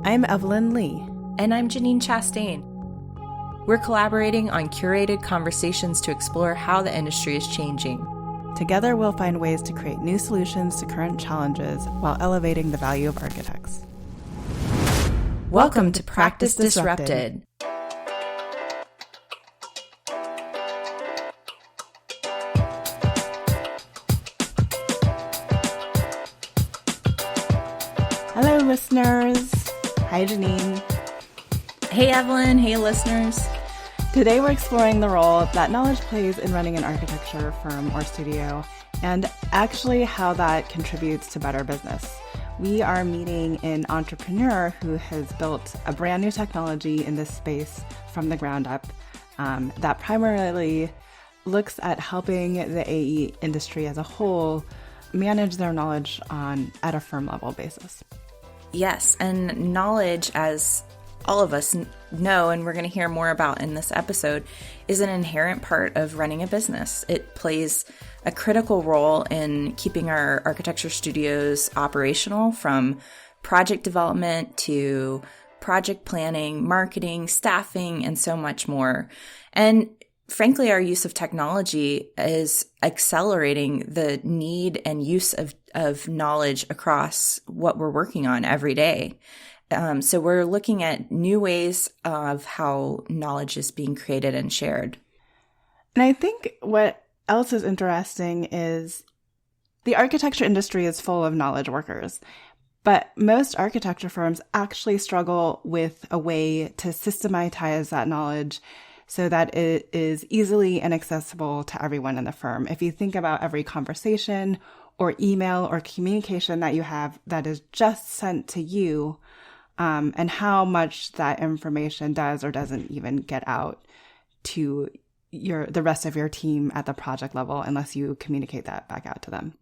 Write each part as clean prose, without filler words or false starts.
I'm Evelyn Lee. And I'm Janine Chastain. We're collaborating on curated conversations to explore how the industry is changing. Together, we'll find ways to create new solutions to current challenges while elevating the value of architects. Welcome to Practice Disrupted. Hello, listeners. Hi, Janine. Hey, Evelyn. Hey, listeners. Today, we're exploring the role that knowledge plays in running an architecture firm or studio, and actually how that contributes to better business. We are meeting an entrepreneur who has built a brand new technology in this space from the ground up that primarily looks at helping the AE industry as a whole manage their knowledge at a firm level basis. Yes, and knowledge, as all of us know, and we're going to hear more about in this episode, is an inherent part of running a business. It plays a critical role in keeping our architecture studios operational, from project development to project planning, marketing, staffing, and so much more. And frankly, our use of technology is accelerating the need and use of knowledge across what we're working on every day. So we're looking at new ways of how knowledge is being created and shared. And I think what else is interesting is the architecture industry is full of knowledge workers, but most architecture firms actually struggle with a way to systematize that knowledge so that it is easily and accessible to everyone in the firm. If you think about every conversation or email or communication that you have that is just sent to you, and how much that information does or doesn't even get out to the rest of your team at the project level unless you communicate that back out to them.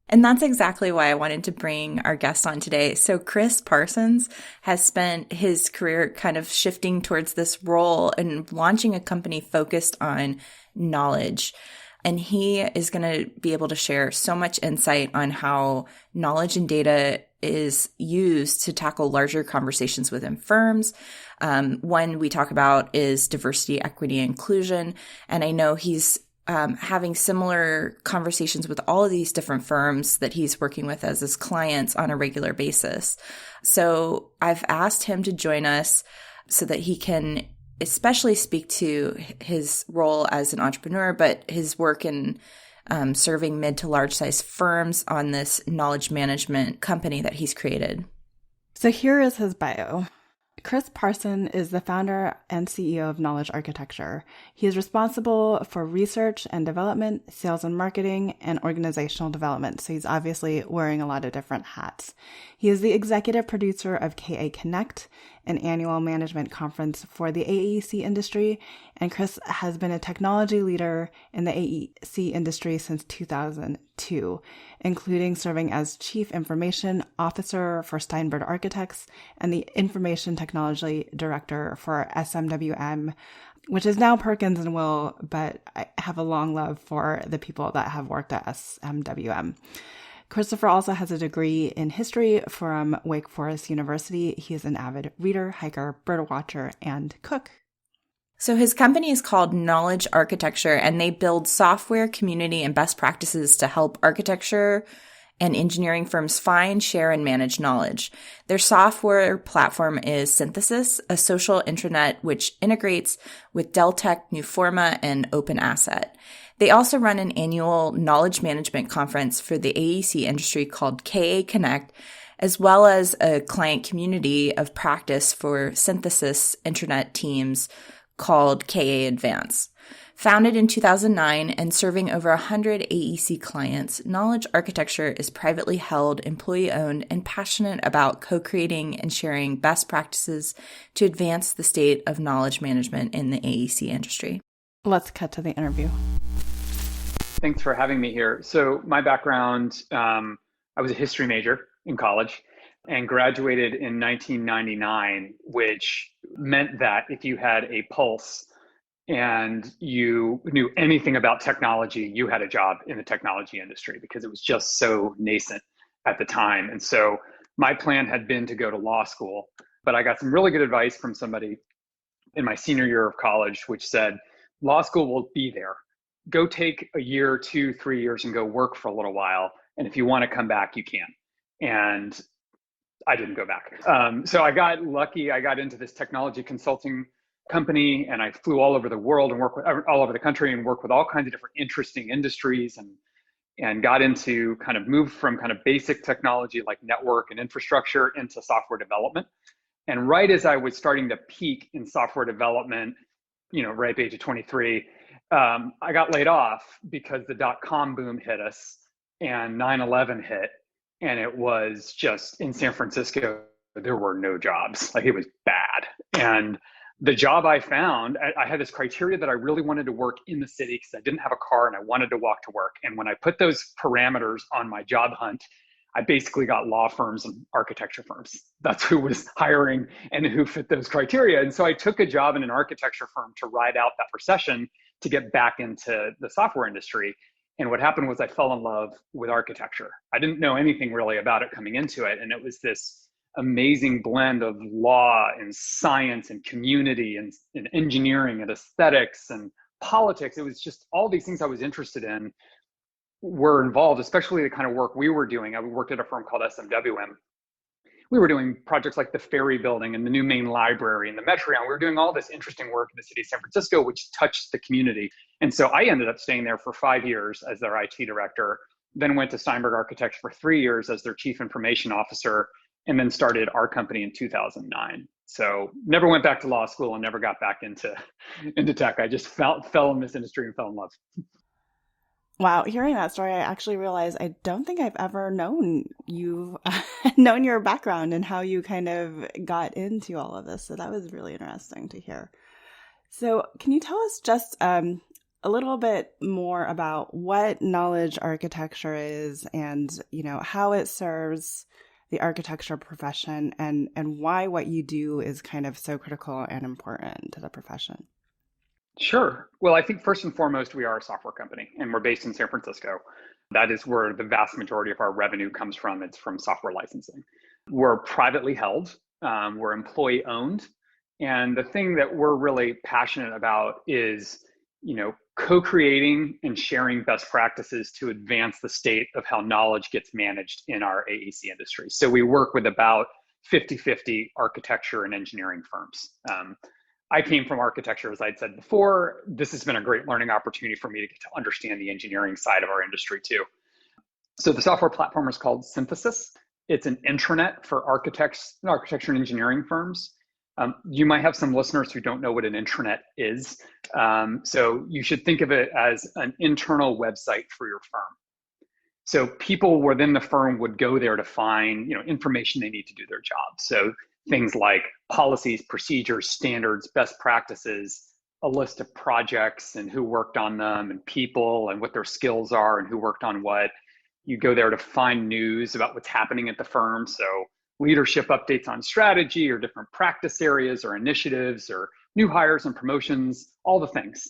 And that's exactly why I wanted to bring our guest on today. So Chris Parsons has spent his career kind of shifting towards this role and launching a company focused on knowledge. And he is going to be able to share so much insight on how knowledge and data is used to tackle larger conversations within firms. One we talk about is diversity, equity, and inclusion. And I know he's having similar conversations with all of these different firms that he's working with as his clients on a regular basis. So I've asked him to join us so that he can especially speak to his role as an entrepreneur, but his work in serving mid to large size firms on this knowledge management company that he's created. So here is his bio. Chris Parsons is the founder and CEO of Knowledge Architecture. He is responsible for research and development, sales and marketing, and organizational development. So he's obviously wearing a lot of different hats. He is the executive producer of KA Connect, an annual management conference for the AEC industry. And Chris has been a technology leader in the AEC industry since 2002, including serving as Chief Information Officer for Steinberg Architects and the Information Technology Director for SMWM, which is now Perkins and Will, but I have a long love for the people that have worked at SMWM. Christopher also has a degree in history from Wake Forest University. He is an avid reader, hiker, bird watcher, and cook. So his company is called Knowledge Architecture, and they build software, community, and best practices to help architecture and engineering firms find, share, and manage knowledge. Their software platform is Synthesis, a social intranet which integrates with Deltek, Newforma, and OpenAsset. They also run an annual knowledge management conference for the AEC industry called KA Connect, as well as a client community of practice for Synthesis intranet teams called KA Advance. Founded in 2009 and serving over 100 AEC clients, Knowledge Architecture is privately held, employee-owned, and passionate about co-creating and sharing best practices to advance the state of knowledge management in the AEC industry. Let's cut to the interview. Thanks for having me here. So my background, I was a history major in college and graduated in 1999, which meant that if you had a pulse and you knew anything about technology, you had a job in the technology industry because it was just so nascent at the time. And so my plan had been to go to law school But I got some really good advice from somebody in my senior year of college, which said, law school will be there. Go take a year, 2, 3 years and go work for a little while. And if you want to come back, you can. And I didn't go back. So I got lucky. I got into this technology consulting company, and I flew all over the world and worked with all over the country and worked with all kinds of different interesting industries, and got into kind of moved from kind of basic technology like network and infrastructure into software development. And right as I was starting to peak in software development, right at the age of 23, I got laid off because the dot-com boom hit us and 9/11 hit. And it was just in San Francisco, there were no jobs. Like, it was bad. And the job I found, I had this criteria that I really wanted to work in the city because I didn't have a car and I wanted to walk to work. And when I put those parameters on my job hunt, I basically got law firms and architecture firms. That's who was hiring and who fit those criteria. And so I took a job in an architecture firm to ride out that recession to get back into the software industry. And what happened was I fell in love with architecture. I didn't know anything really about it coming into it. And it was this amazing blend of law and science and community and engineering and aesthetics and politics. It was just all these things I was interested in were involved, especially the kind of work we were doing. I worked at a firm called SMWM. We were doing projects like the Ferry Building and the new main library and the Metreon. We were doing all this interesting work in the city of San Francisco, which touched the community. And so I ended up staying there for 5 years as their IT director, then went to Steinberg Architects for 3 years as their chief information officer, and then started our company in 2009. So never went back to law school and never got back into tech. I just fell in this industry and fell in love. Wow, hearing that story, I actually realized I don't think I've ever known you, known your background and how you kind of got into all of this. So that was really interesting to hear. So can you tell us just a little bit more about what knowledge architecture is and, how it serves the architecture profession and why what you do is kind of so critical and important to the profession? Sure. Well, I think first and foremost, we are a software company and we're based in San Francisco. That is where the vast majority of our revenue comes from. It's from software licensing. We're privately held. We're employee owned. And the thing that we're really passionate about is, co-creating and sharing best practices to advance the state of how knowledge gets managed in our AEC industry. So we work with about 50-50 architecture and engineering firms. I came from architecture, as I'd said before. This has been a great learning opportunity for me to get to understand the engineering side of our industry too. So the software platform is called Synthesis. It's an intranet for architecture and engineering firms. You might have some listeners who don't know what an intranet is. So you should think of it as an internal website for your firm. So people within the firm would go there to find, information they need to do their job. So things like policies, procedures, standards, best practices, a list of projects and who worked on them and people and what their skills are and who worked on what. You go there to find news about what's happening at the firm. So leadership updates on strategy or different practice areas or initiatives or new hires and promotions, all the things.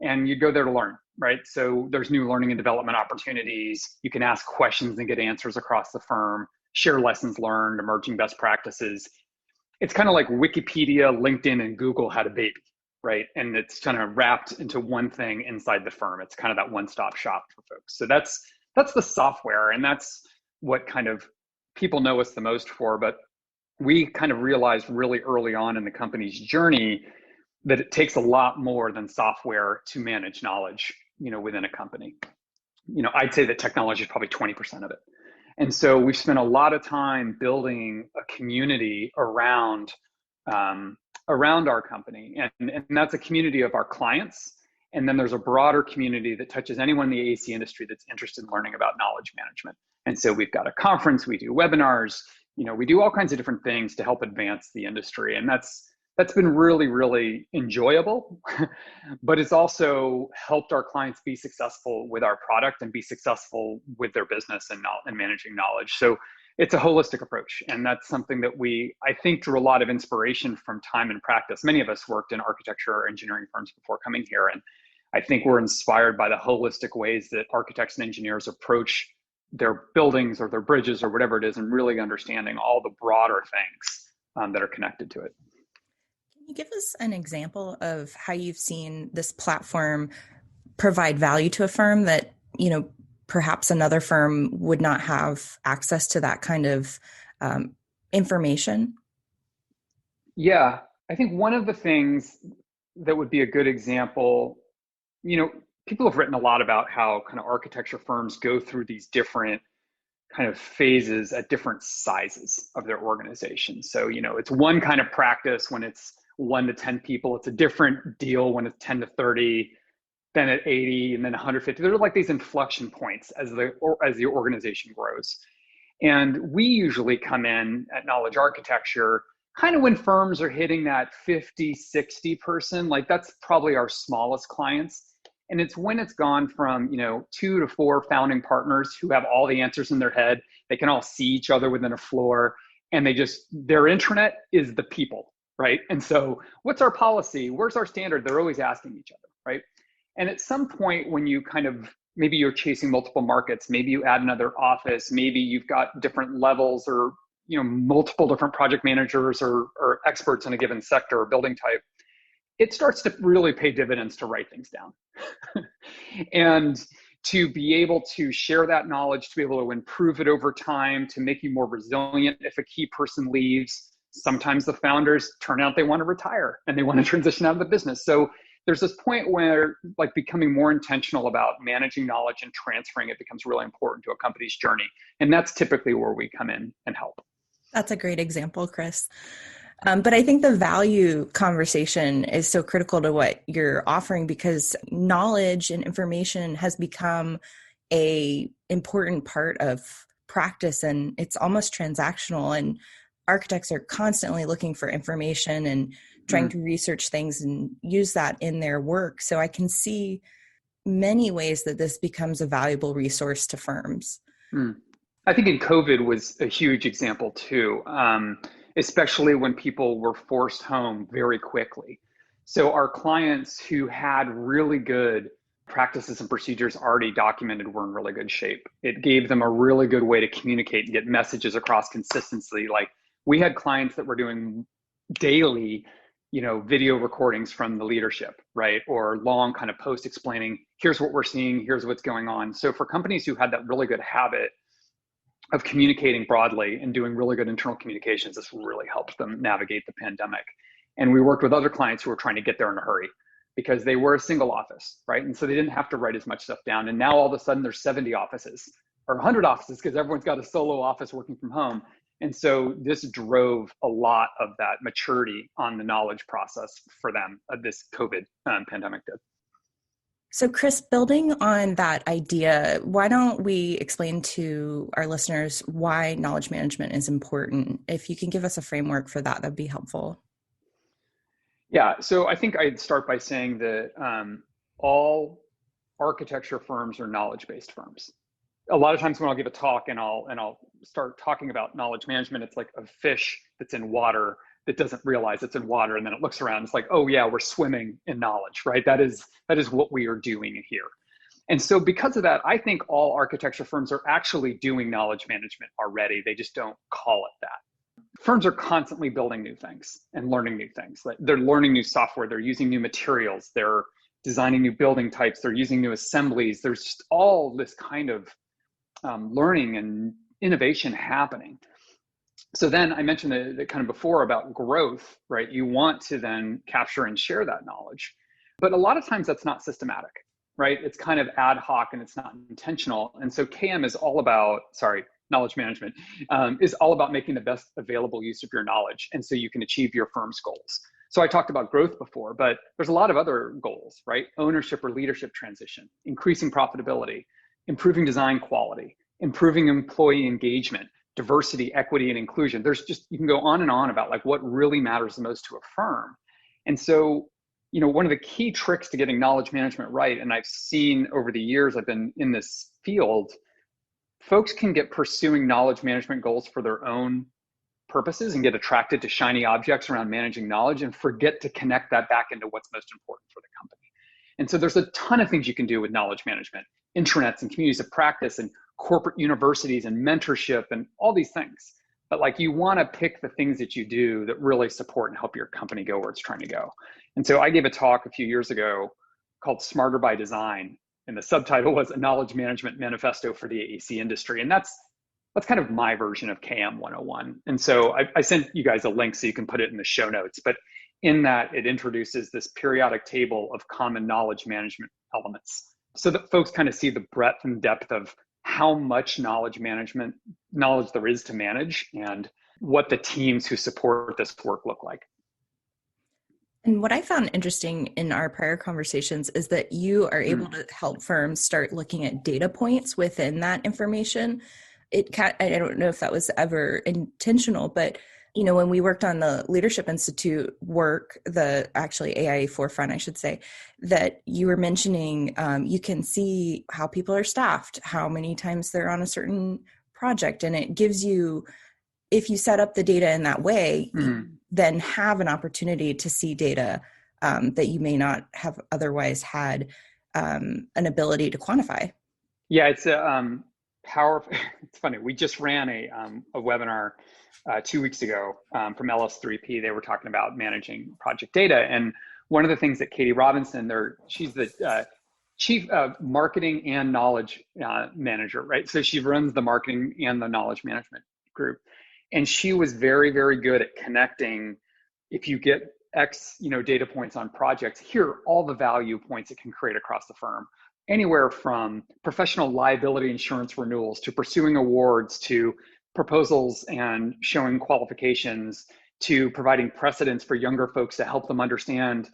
And you go there to learn, right? So there's new learning and development opportunities. You can ask questions and get answers across the firm, share lessons learned, emerging best practices. It's kind of like Wikipedia, LinkedIn, and Google had a baby, right? And it's kind of wrapped into one thing inside the firm. It's kind of that one-stop shop for folks. So that's the software, and that's what kind of people know us the most for. But we kind of realized really early on in the company's journey that it takes a lot more than software to manage knowledge, within a company. I'd say that technology is probably 20% of it. And so we've spent a lot of time building a community around our company. And that's a community of our clients. And then there's a broader community that touches anyone in the AEC industry that's interested in learning about knowledge management. And so we've got a conference, we do webinars, we do all kinds of different things to help advance the industry. And that's been really, really enjoyable, but it's also helped our clients be successful with our product and be successful with their business and managing knowledge. So it's a holistic approach. And that's something that I think, drew a lot of inspiration from time and practice. Many of us worked in architecture or engineering firms before coming here. And I think we're inspired by the holistic ways that architects and engineers approach their buildings or their bridges or whatever it is, and really understanding all the broader things that are connected to it. Can you give us an example of how you've seen this platform provide value to a firm that, perhaps another firm would not have access to that kind of information? Yeah, I think one of the things that would be a good example, people have written a lot about how kind of architecture firms go through these different kind of phases at different sizes of their organization. So, it's one kind of practice when it's 1 to 10 people. It's a different deal when it's 10 to 30, then at 80, and then 150. There are like these inflection points as the organization grows. And we usually come in at Knowledge Architecture kind of when firms are hitting that 50, 60 person, like that's probably our smallest clients. And it's when it's gone from, 2 to 4 founding partners who have all the answers in their head. They can all see each other within a floor, and their intranet is the people, right? And so what's our policy? Where's our standard? They're always asking each other, right? And at some point when you maybe you're chasing multiple markets, maybe you add another office, maybe you've got different levels or, multiple different project managers or experts in a given sector or building type, it starts to really pay dividends to write things down and to be able to share that knowledge, to be able to improve it over time, to make you more resilient if a key person leaves. Sometimes the founders turn out they want to retire and they want to transition out of the business. So there's this point where like becoming more intentional about managing knowledge and transferring it becomes really important to a company's journey. And that's typically where we come in and help. That's a great example, Chris. But I think the value conversation is so critical to what you're offering because knowledge and information has become a important part of practice, and it's almost transactional, and architects are constantly looking for information and trying to research things and use that in their work. So I can see many ways that this becomes a valuable resource to firms. I think in COVID was a huge example too, especially when people were forced home very quickly. So our clients who had really good practices and procedures already documented were in really good shape. It gave them a really good way to communicate and get messages across consistently. Like we had clients that were doing daily, video recordings from the leadership, right? Or long kind of post explaining, here's what we're seeing, here's what's going on. So for companies who had that really good habit of communicating broadly and doing really good internal communications, this really helped them navigate the pandemic. And we worked with other clients who were trying to get there in a hurry because they were a single office, right? And so they didn't have to write as much stuff down. And now all of a sudden there's 70 offices or 100 offices because everyone's got a solo office working from home. And so this drove a lot of that maturity on the knowledge process for them, this COVID pandemic did. So Chris, building on that idea, why don't we explain to our listeners why knowledge management is important? If you can give us a framework for that, that'd be helpful. Yeah, so I think I'd start by saying that all architecture firms are knowledge-based firms. A lot of times when I'll give a talk and I'll start talking about knowledge management, it's like a fish that's in water that doesn't realize it's in water, and then it looks around. It's like, oh yeah, we're swimming in knowledge, right? That is what we are doing here. And so because of that, I think all architecture firms are actually doing knowledge management already. They just don't call it that. Firms are constantly building new things and learning new things. They're learning new software. They're using new materials. They're designing new building types. They're using new assemblies. There's just all this kind of learning and innovation happening. So then I mentioned the kind of before about growth, right? You want to then capture and share that knowledge. But a lot of times that's not systematic, right? It's kind of ad hoc and it's not intentional. And so KM is all about, knowledge management is all about making the best available use of your knowledge. And so you can achieve your firm's goals. So I talked about growth before, but there's a lot of other goals, right? Ownership or leadership transition, increasing profitability, improving design quality, improving employee engagement, diversity, equity, and inclusion. You can go on and on about like what really matters the most to a firm. And so, one of the key tricks to getting knowledge management right, and I've seen over the years I've been in this field, folks can get pursuing knowledge management goals for their own purposes and get attracted to shiny objects around managing knowledge and forget to connect that back into what's most important for the company. And so there's a ton of things you can do with knowledge management, intranets and communities of practice and corporate universities and mentorship and all these things. but like you want to pick the things that you do that really support and help your company go where it's trying to go. And so I gave a talk a few years ago called Smarter by Design, and the subtitle was A Knowledge Management Manifesto for the AEC Industry. And that's kind of my version of KM 101. And so I sent you guys a link so you can put it in the show notes. But in that, it introduces this periodic table of common knowledge management elements so that folks kind of see the breadth and depth of how much knowledge there is to manage and what the teams who support this work look like. And what I found interesting in our prior conversations is that you are able to help firms start looking at data points within that information. I don't know if that was ever intentional, but when we worked on the Leadership Institute work, actually AIA forefront, I should say, that you were mentioning, you can see how people are staffed, how many times they're on a certain project. And it gives you, if you set up the data in that way, you then have an opportunity to see data that you may not have otherwise had an ability to quantify. Yeah, it's a powerful. It's funny. We just ran a webinar 2 weeks ago from LS3P. They were talking about managing project data, and one of the things that Katie Robinson, she's the chief marketing and knowledge manager, right? So she runs the marketing and the knowledge management group. And she was very, very good at connecting. If you get X, data points on projects, here are all the value points it can create across the firm. Anywhere from professional liability insurance renewals to pursuing awards to proposals and showing qualifications to providing precedents for younger folks to help them understand,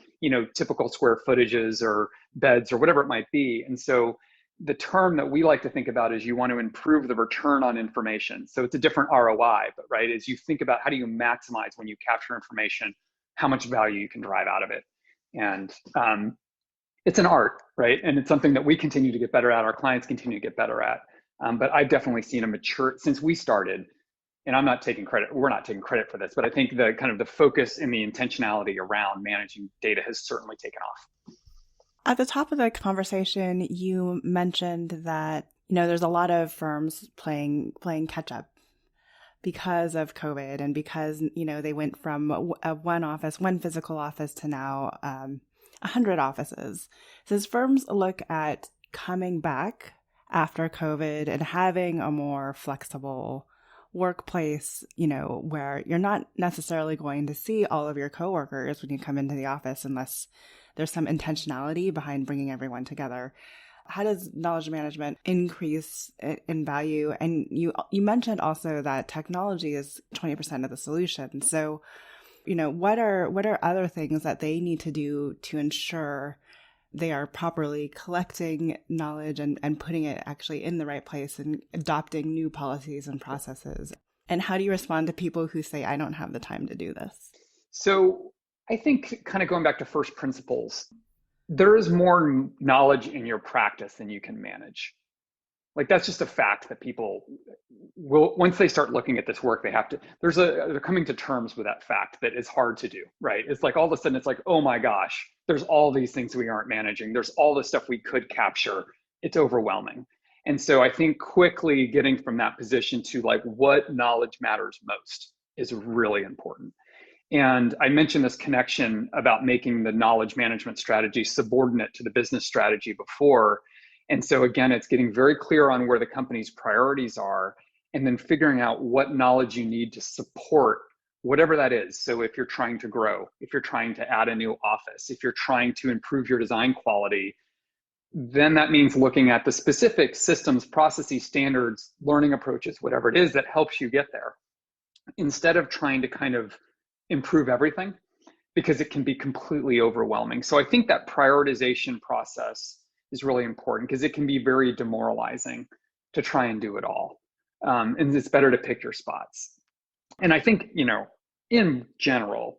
typical square footages or beds or whatever it might be. And so the term that we like to think about is you want to improve the return on information. So it's a different ROI, but right, as you think about how do you maximize when you capture information, how much value you can drive out of it. And it's an art, right? And it's something that we continue to get better at, our clients continue to get better at. But I've definitely seen a mature, since we started, and we're not taking credit for this, but I think the kind of the focus and the intentionality around managing data has certainly taken off. At the top of the conversation, you mentioned that, there's a lot of firms playing catch up because of COVID and because, they went from one physical office to now 100 offices. So as firms look at coming back after COVID and having a more flexible workplace, where you're not necessarily going to see all of your coworkers when you come into the office unless there's some intentionality behind bringing everyone together. How does knowledge management increase in value? And you mentioned also that technology is 20% of the solution. So, what are other things that they need to do to ensure they are properly collecting knowledge and putting it actually in the right place and adopting new policies and processes? And how do you respond to people who say, I don't have the time to do this? So I think kind of going back to first principles, there is more knowledge in your practice than you can manage. Like that's just a fact that people will, once they start looking at this work, they're coming to terms with that fact that it's hard to do, right? It's like all of a sudden it's like, oh my gosh, there's all these things we aren't managing. There's all this stuff we could capture. It's overwhelming. And so I think quickly getting from that position to like what knowledge matters most is really important. And I mentioned this connection about making the knowledge management strategy subordinate to the business strategy before. And so again, it's getting very clear on where the company's priorities are and then figuring out what knowledge you need to support whatever that is. So if you're trying to grow, if you're trying to add a new office, if you're trying to improve your design quality, then that means looking at the specific systems, processes, standards, learning approaches, whatever it is that helps you get there, instead of trying to kind of improve everything, because it can be completely overwhelming. So I think that prioritization process is really important because it can be very demoralizing to try and do it all. And it's better to pick your spots. And I think, in general,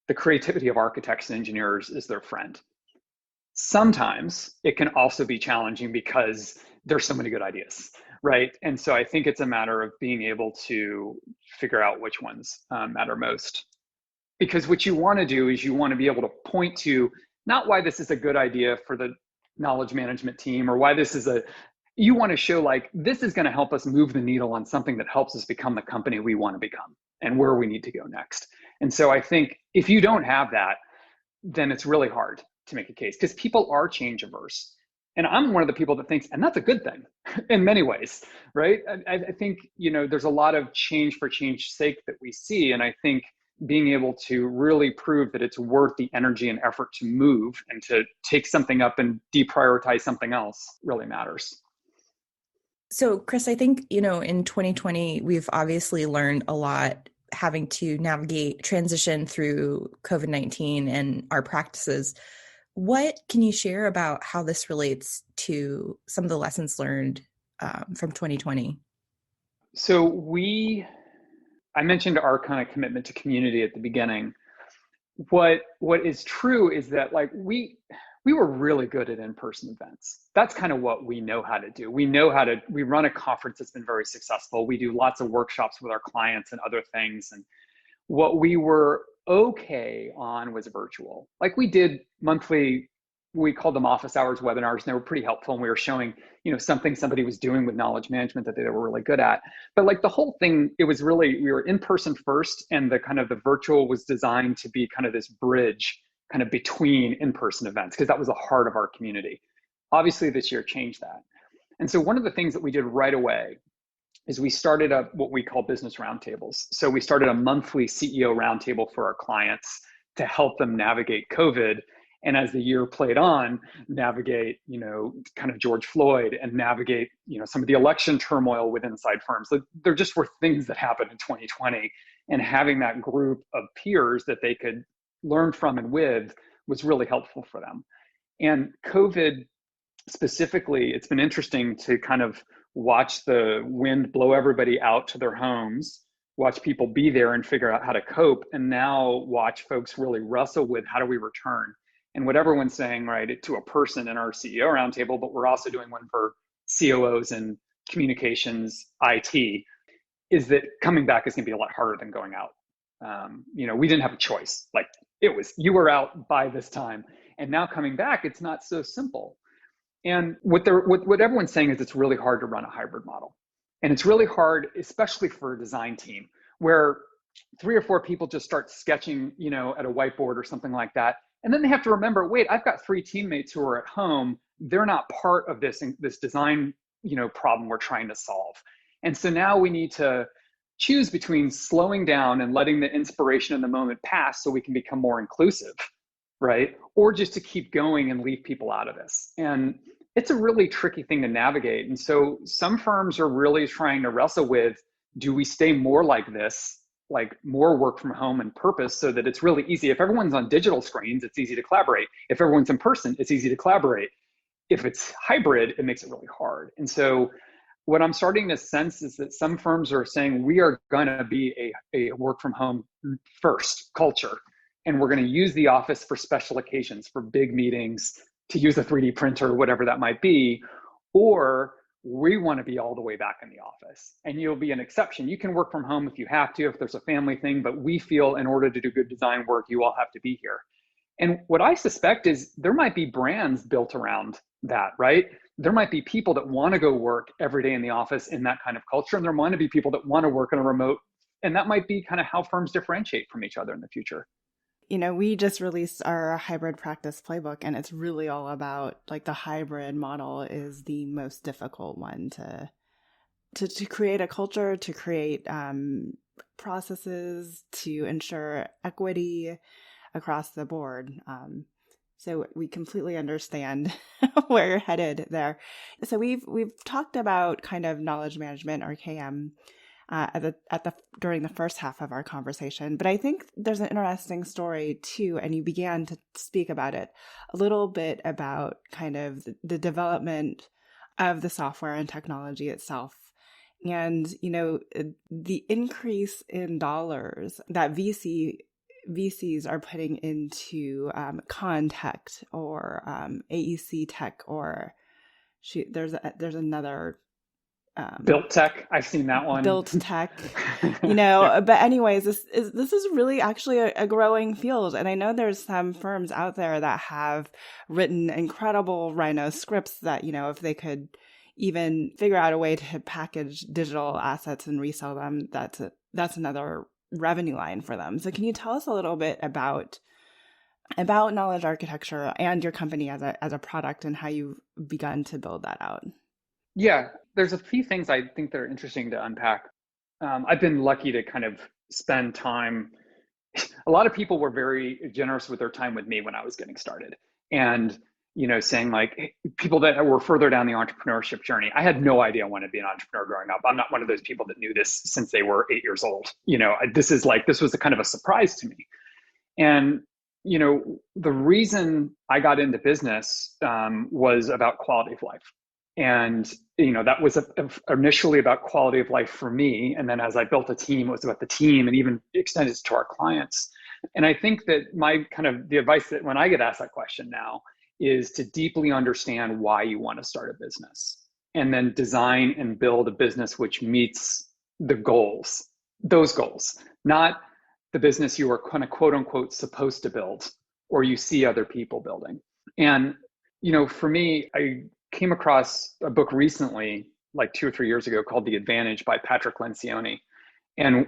the creativity of architects and engineers is their friend. Sometimes it can also be challenging because there's so many good ideas, right? And so I think it's a matter of being able to figure out which ones matter most. Because what you want to do is you want to be able to point to not why this is a good idea for the knowledge management team or why this is you want to show like, this is going to help us move the needle on something that helps us become the company we want to become and where we need to go next. And so I think if you don't have that, then it's really hard to make a case because people are change averse. And I'm one of the people that thinks, and that's a good thing in many ways, right? I think, there's a lot of change for change's sake that we see. And I think being able to really prove that it's worth the energy and effort to move and to take something up and deprioritize something else really matters. So, Chris, I think, in 2020, we've obviously learned a lot having to navigate transition through COVID-19 and our practices. What can you share about how this relates to some of the lessons learned from 2020? So I mentioned our kind of commitment to community at the beginning. What is true is that like we were really good at in-person events. That's kind of what we know how to do. We run a conference that's been very successful. We do lots of workshops with our clients and other things. And what we were okay on was virtual. Like we did monthly, we called them office hours webinars, and they were pretty helpful. And we were showing, something somebody was doing with knowledge management that they were really good at. But like the whole thing, it was really, we were in person first, and the virtual was designed to be kind of this bridge kind of between in-person events, because that was the heart of our community. Obviously this year changed that. And so one of the things that we did right away is we started up what we call business roundtables. So we started a monthly CEO roundtable for our clients to help them navigate COVID. And as the year played on, navigate, kind of George Floyd and navigate, some of the election turmoil with inside firms. There just were things that happened in 2020, and having that group of peers that they could learn from and with was really helpful for them. And COVID specifically, it's been interesting to kind of watch the wind blow everybody out to their homes, watch people be there and figure out how to cope, and now watch folks really wrestle with how do we return. And what everyone's saying, right, to a person in our CEO roundtable, but we're also doing one for COOs and communications, IT, is that coming back is going to be a lot harder than going out. We didn't have a choice. Like you were out by this time, and now coming back, it's not so simple. And what everyone's saying is it's really hard to run a hybrid model. And it's really hard, especially for a design team, where 3 or 4 people just start sketching, at a whiteboard or something like that. And then they have to remember, wait, I've got 3 teammates who are at home. They're not part of this design, problem we're trying to solve. And so now we need to choose between slowing down and letting the inspiration in the moment pass so we can become more inclusive, right? Or just to keep going and leave people out of this. And it's a really tricky thing to navigate. And so some firms are really trying to wrestle with, do we stay more like this, like more work from home and purpose, so that it's really easy. If everyone's on digital screens, it's easy to collaborate. If everyone's in person, it's easy to collaborate. If it's hybrid, it makes it really hard. And so what I'm starting to sense is that some firms are saying we are going to be a work from home first culture. And we're going to use the office for special occasions, for big meetings, to use a 3D printer, whatever that might be. Or we want to be all the way back in the office. And you'll be an exception. You can work from home if you have to, if there's a family thing, but we feel in order to do good design work, you all have to be here. And what I suspect is there might be brands built around that, right? There might be people that want to go work every day in the office in that kind of culture. And there might be people that want to work in a remote. And that might be kind of how firms differentiate from each other in the future. We just released our hybrid practice playbook, and it's really all about like the hybrid model is the most difficult one to create a culture, to create processes, to ensure equity across the board. So we completely understand where you're headed there. So we've talked about kind of knowledge management, or KM, during the first half of our conversation, but I think there's an interesting story too, and you began to speak about it a little bit about kind of the development of the software and technology itself, and the increase in dollars that VCs are putting into Contect or AEC Tech, or there's another. Built Tech, I've seen that one. Built Tech, But anyways, this is really actually a growing field, and I know there's some firms out there that have written incredible Rhino scripts that if they could, even figure out a way to package digital assets and resell them, that's another revenue line for them. So can you tell us a little bit about knowledge architecture and your company as a product and how you've begun to build that out? Yeah, there's a few things I think that are interesting to unpack. I've been lucky to kind of spend time. A lot of people were very generous with their time with me when I was getting started. And, saying like people that were further down the entrepreneurship journey, I had no idea I wanted to be an entrepreneur growing up. I'm not one of those people that knew this since they were 8 years old. This was a kind of a surprise to me. And, the reason I got into business was about quality of life. And, that was initially about quality of life for me. And then as I built a team, it was about the team and even extended to our clients. And I think that the advice that when I get asked that question now is to deeply understand why you want to start a business and then design and build a business which meets the goals, those goals, not the business you are kind of quote unquote supposed to build or you see other people building. And, for me, I came across a book recently, like 2 or 3 years ago, called The Advantage by Patrick Lencioni. And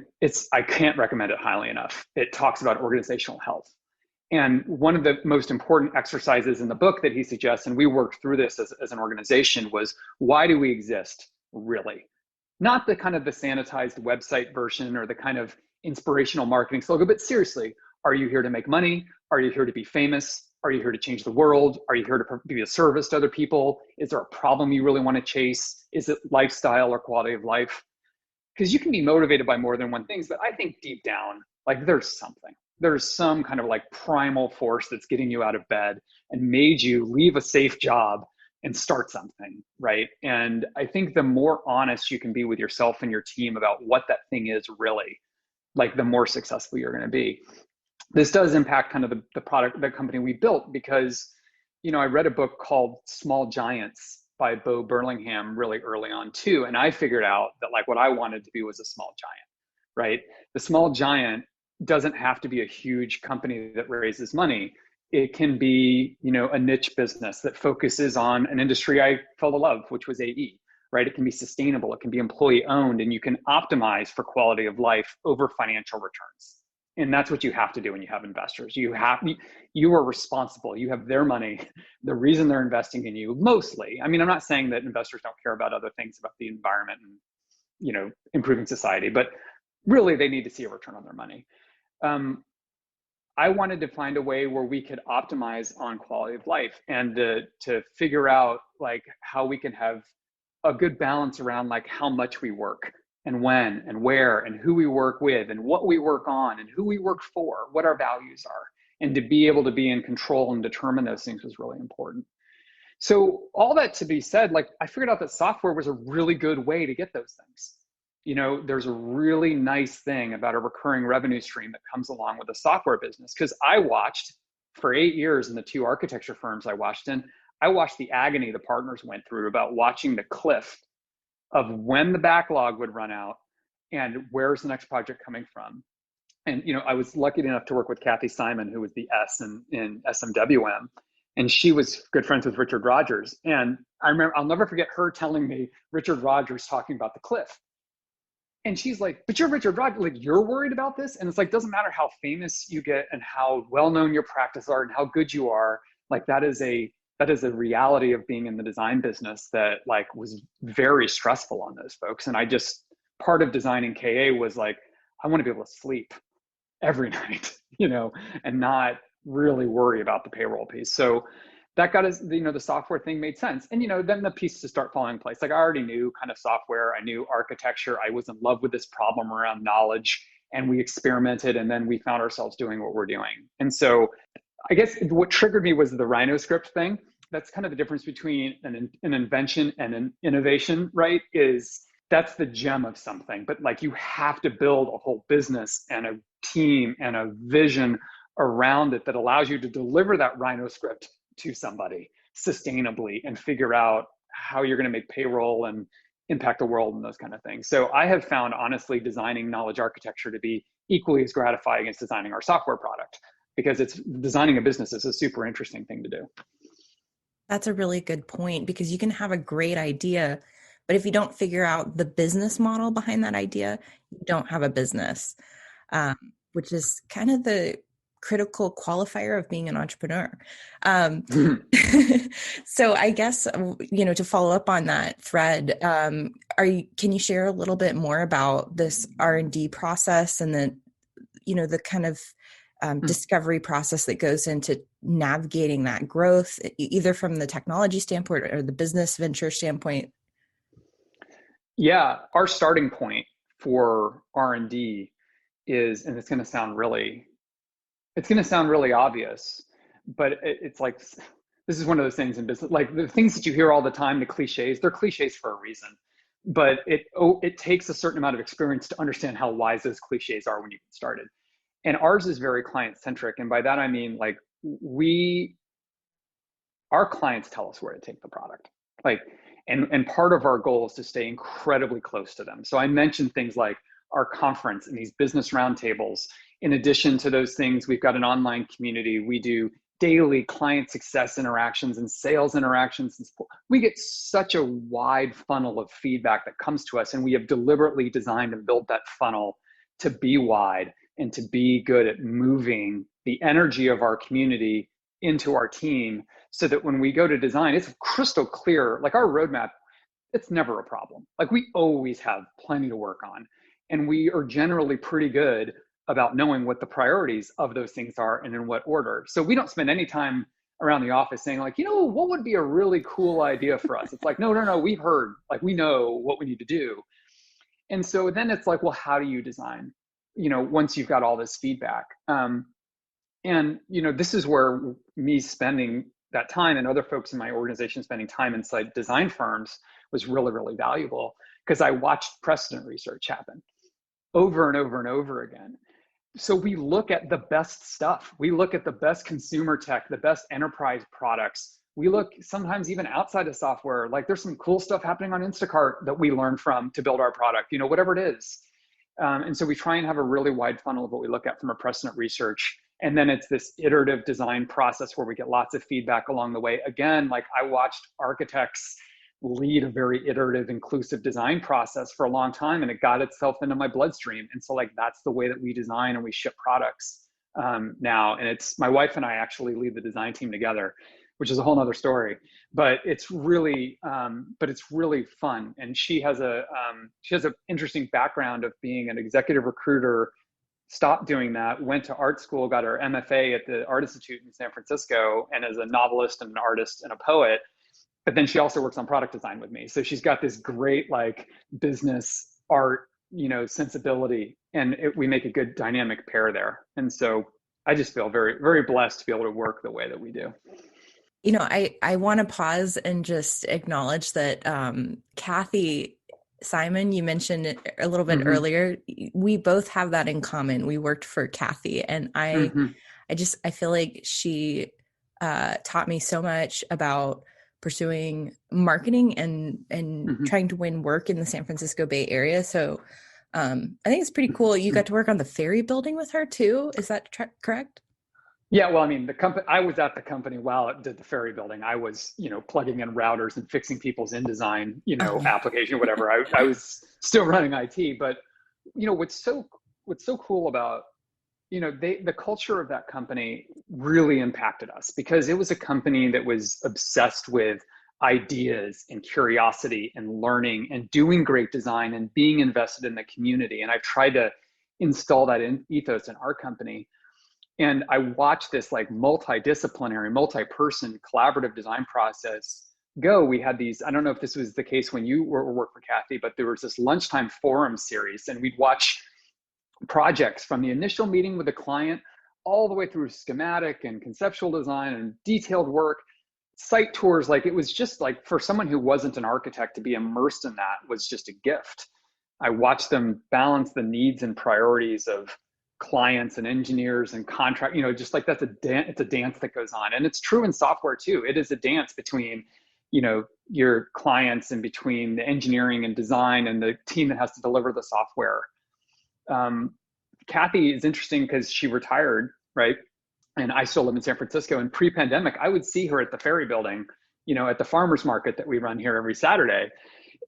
I can't recommend it highly enough. It talks about organizational health. And one of the most important exercises in the book that he suggests, and we worked through this as an organization, was why do we exist really? Not the kind of the sanitized website version or the kind of inspirational marketing slogan, but seriously, are you here to make money? Are you here to be famous? Are you here to change the world? Are you here to be a service to other people? Is there a problem you really want to chase? Is it lifestyle or quality of life? Because you can be motivated by more than one thing, but I think deep down, like there's some kind of like primal force that's getting you out of bed and made you leave a safe job and start something, right? And I think the more honest you can be with yourself and your team about what that thing is really, like the more successful you're going to be. This does impact kind of the product, the company we built, because, I read a book called Small Giants by Bo Burlingham really early on too. And I figured out that like what I wanted to be was a small giant, right? The small giant doesn't have to be a huge company that raises money. It can be, a niche business that focuses on an industry I fell to love, which was AE, right? It can be sustainable. It can be employee owned, and you can optimize for quality of life over financial returns. And that's what you have to do when you have investors. You are responsible. You have their money. The reason they're investing in you mostly. I mean, I'm not saying that investors don't care about other things, about the environment and, improving society, but really they need to see a return on their money. I wanted to find a way where we could optimize on quality of life and to figure out like how we can have a good balance around like how much we work and when and where and who we work with and what we work on and who we work for, what our values are. And to be able to be in control and determine those things was really important. So all that to be said, like I figured out that software was a really good way to get those things. There's a really nice thing about a recurring revenue stream that comes along with a software business. Because I watched for 8 years in the 2 architecture firms I watched the agony the partners went through about watching the cliff of when the backlog would run out and where's the next project coming from. And, I was lucky enough to work with Kathy Simon, who was the S in SMWM. And she was good friends with Richard Rogers. And I remember, I'll never forget her telling me Richard Rogers talking about the cliff. And she's like, but you're Richard Rogers, like you're worried about this? And it's like, doesn't matter how famous you get and how well-known your practice are and how good you are. Like that is a reality of being in the design business that like was very stressful on those folks. And part of designing KA was like, I want to be able to sleep every night, and not really worry about the payroll piece. So that got us, the software thing made sense. And, then the pieces start falling in place. Like I already knew kind of software, I knew architecture, I was in love with this problem around knowledge, and we experimented, and then we found ourselves doing what we're doing. And so I guess what triggered me was the RhinoScript thing. That's kind of the difference between an invention and an innovation, right? That's the gem of something, but like you have to build a whole business and a team and a vision around it that allows you to deliver that RhinoScript to somebody sustainably and figure out how you're going to make payroll and impact the world and those kind of things. So I have found, honestly, designing knowledge architecture to be equally as gratifying as designing our software product, because designing a business is a super interesting thing to do. That's a really good point because you can have a great idea, but if you don't figure out the business model behind that idea, you don't have a business, um, which is kind of the critical qualifier of being an entrepreneur. Um, so I guess, to follow up on that thread, can you share a little bit more about this R&D process and the kind of discovery process that goes into navigating that growth, either from the technology standpoint or the business venture standpoint? Yeah, our starting point for R&D is, and it's going to sound really obvious, but it's like, this is one of those things in business, like the things that you hear all the time, the cliches, they're cliches for a reason. But it takes a certain amount of experience to understand how wise those cliches are when you get started. And ours is very client centric. And by that, I mean, like, our clients tell us where to take the product. Like, and part of our goal is to stay incredibly close to them. So I mentioned things like our conference and these business roundtables. In addition to those things, we've got an online community. We do daily client success interactions and sales interactions. We get such a wide funnel of feedback that comes to us, and we have deliberately designed and built that funnel to be wide and to be good at moving the energy of our community into our team, so that when we go to design, it's crystal clear. Like, our roadmap, it's never a problem. Like, we always have plenty to work on. And we are generally pretty good about knowing what the priorities of those things are and in what order. So we don't spend any time around the office saying, like, what would be a really cool idea for us? It's like, no, we've heard, like, we know what we need to do. And so then it's like, well, how do you design, once you've got all this feedback? And, this is where me spending that time and other folks in my organization spending time inside design firms was really, really valuable, because I watched precedent research happen over and over and over again. So we look at the best stuff. We look at the best consumer tech, the best enterprise products. We look sometimes even outside of software. Like, there's some cool stuff happening on Instacart that we learn from to build our product, whatever it is. And so we try and have a really wide funnel of what we look at from a precedent research. And then it's this iterative design process where we get lots of feedback along the way. Again, like, I watched architects lead a very iterative, inclusive design process for a long time, and it got itself into my bloodstream. And so, like, that's the way that we design and we ship products now. And it's my wife and I actually lead the design team together, which is a whole nother story. But it's really fun. And she has an interesting background of being an executive recruiter. Stopped doing that, went to art school, got her MFA at the Art Institute in San Francisco, and is a novelist and an artist and a poet. But then she also works on product design with me. So she's got this great, like, business art, sensibility, and we make a good dynamic pair there. And so I just feel very, very blessed to be able to work the way that we do. I want to pause and just acknowledge that Kathy Simon, you mentioned it a little bit earlier. We both have that in common. We worked for Kathy, and I feel like she taught me so much about pursuing marketing and trying to win work in the San Francisco Bay Area. So I think it's pretty cool. You got to work on the ferry building with her too. Is that correct? Yeah, well, I mean, I was at the company while it did the ferry building. I was, plugging in routers and fixing people's InDesign, application, whatever. I was still running IT, but what's so cool about, the culture of that company really impacted us, because it was a company that was obsessed with ideas and curiosity and learning and doing great design and being invested in the community. And I tried to install that ethos in our company. And I watched this, like, multidisciplinary, multi-person collaborative design process go. We had these, I don't know if this was the case when you worked for Kathy, but there was this lunchtime forum series, and we'd watch projects from the initial meeting with the client all the way through schematic and conceptual design and detailed work, site tours. Like, it was just, like, for someone who wasn't an architect to be immersed in that was just a gift. I watched them balance the needs and priorities of clients and engineers and contract, just like that's it's a dance that goes on. And it's true in software too. It is a dance between, your clients and between the engineering and design and the team that has to deliver the software. Kathy is interesting because she retired, right? And I still live in San Francisco, and pre-pandemic, I would see her at the ferry building, at the farmers market that we run here every Saturday.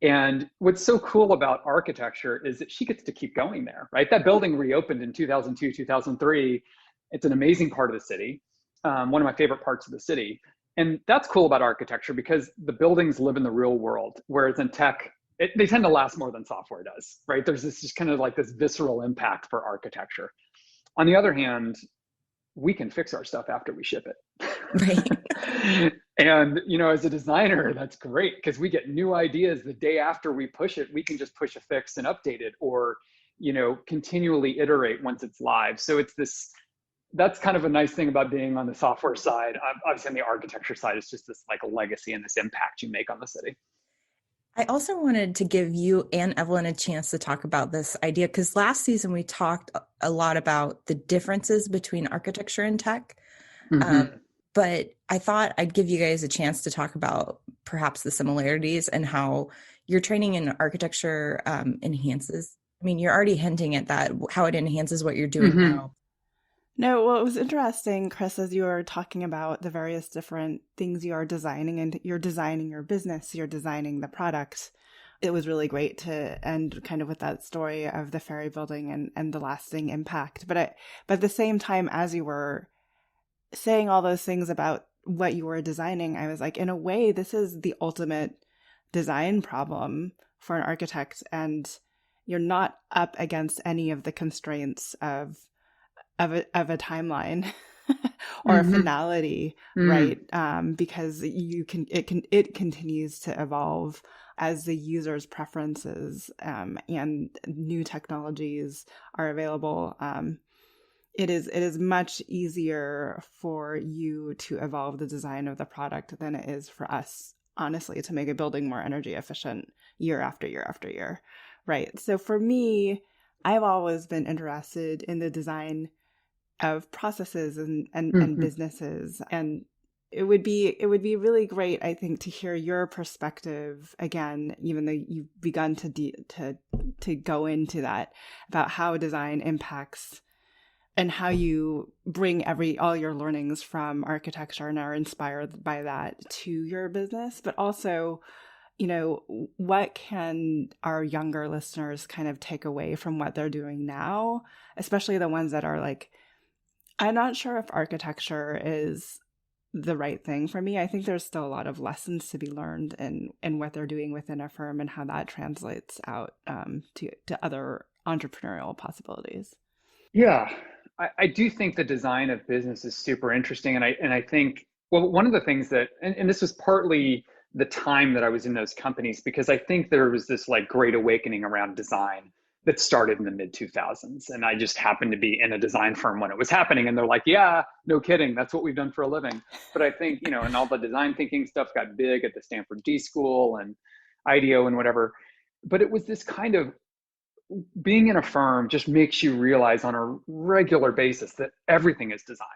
And what's so cool about architecture is that she gets to keep going there, right? That building reopened in 2002, 2003. It's an amazing part of the city, one of my favorite parts of the city. And that's cool about architecture because the buildings live in the real world, whereas in tech, they tend to last more than software does, right? There's this just kind of like this visceral impact for architecture. On the other hand, we can fix our stuff after we ship it. Right. And, as a designer, that's great because we get new ideas the day after we push it. We can just push a fix and update it or, continually iterate once it's live. So that's kind of a nice thing about being on the software side. Obviously on the architecture side, it's just this like a legacy and this impact you make on the city. I also wanted to give you and Evelyn a chance to talk about this idea because last season we talked a lot about the differences between architecture and tech. Mm-hmm. But I thought I'd give you guys a chance to talk about perhaps the similarities and how your training in architecture enhances. I mean, you're already hinting at that, how it enhances what you're doing Mm-hmm. now. No, well, it was interesting, Chris, as you were talking about the various different things you are designing, and you're designing your business, you're designing the product. It was really great to end kind of with that story of the ferry building and the lasting impact. But at the same time, as you were saying all those things about what you were designing, I was like, in a way, this is the ultimate design problem for an architect, and you're not up against any of the constraints of a timeline or a finality, right? Because it continues to evolve as the user's preferences and new technologies are available. It is much easier for you to evolve the design of the product than it is for us, honestly, to make a building more energy efficient year after year after year, right? So for me, I've always been interested in the design of processes and businesses. And it would be really great, I think, to hear your perspective again, even though you've begun to go into that, about how design impacts and how you bring all your learnings from architecture and are inspired by that to your business, but also, what can our younger listeners kind of take away from what they're doing now, especially the ones that are like, I'm not sure if architecture is the right thing for me. I think there's still a lot of lessons to be learned in what they're doing within a firm and how that translates out to other entrepreneurial possibilities. Yeah, I do think the design of business is super interesting. And I think, well, one of the things that, and this was partly the time that I was in those companies, because I think there was this like great awakening around design that started in the mid 2000s. And I just happened to be in a design firm when it was happening. And they're like, yeah, no kidding. That's what we've done for a living. But I think, and all the design thinking stuff got big at the Stanford D School and IDEO and whatever. But it was this kind of, being in a firm just makes you realize on a regular basis that everything is designed.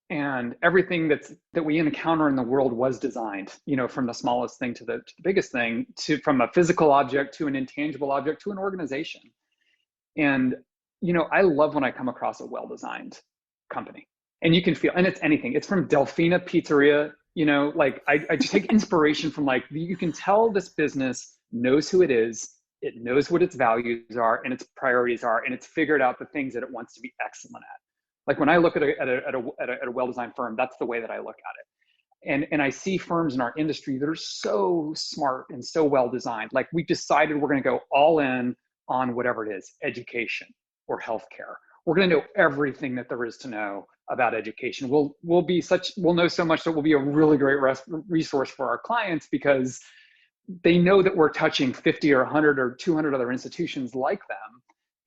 And everything that we encounter in the world was designed, from the smallest thing to the biggest thing, from a physical object to an intangible object to an organization. And, I love when I come across a well-designed company, and you can feel, and it's anything. It's from Delfina Pizzeria, like I just take inspiration from, like, you can tell this business knows who it is. It knows what its values are and its priorities are, and it's figured out the things that it wants to be excellent at. Like when I look at a well-designed firm, that's the way that I look at it. And I see firms in our industry that are so smart and so well-designed. Like we've decided we're going to go all in on whatever it is, education or healthcare. We're going to know everything that there is to know about education. We'll know so much that we'll be a really great resource for our clients, because they know that we're touching 50 or 100 or 200 other institutions like them.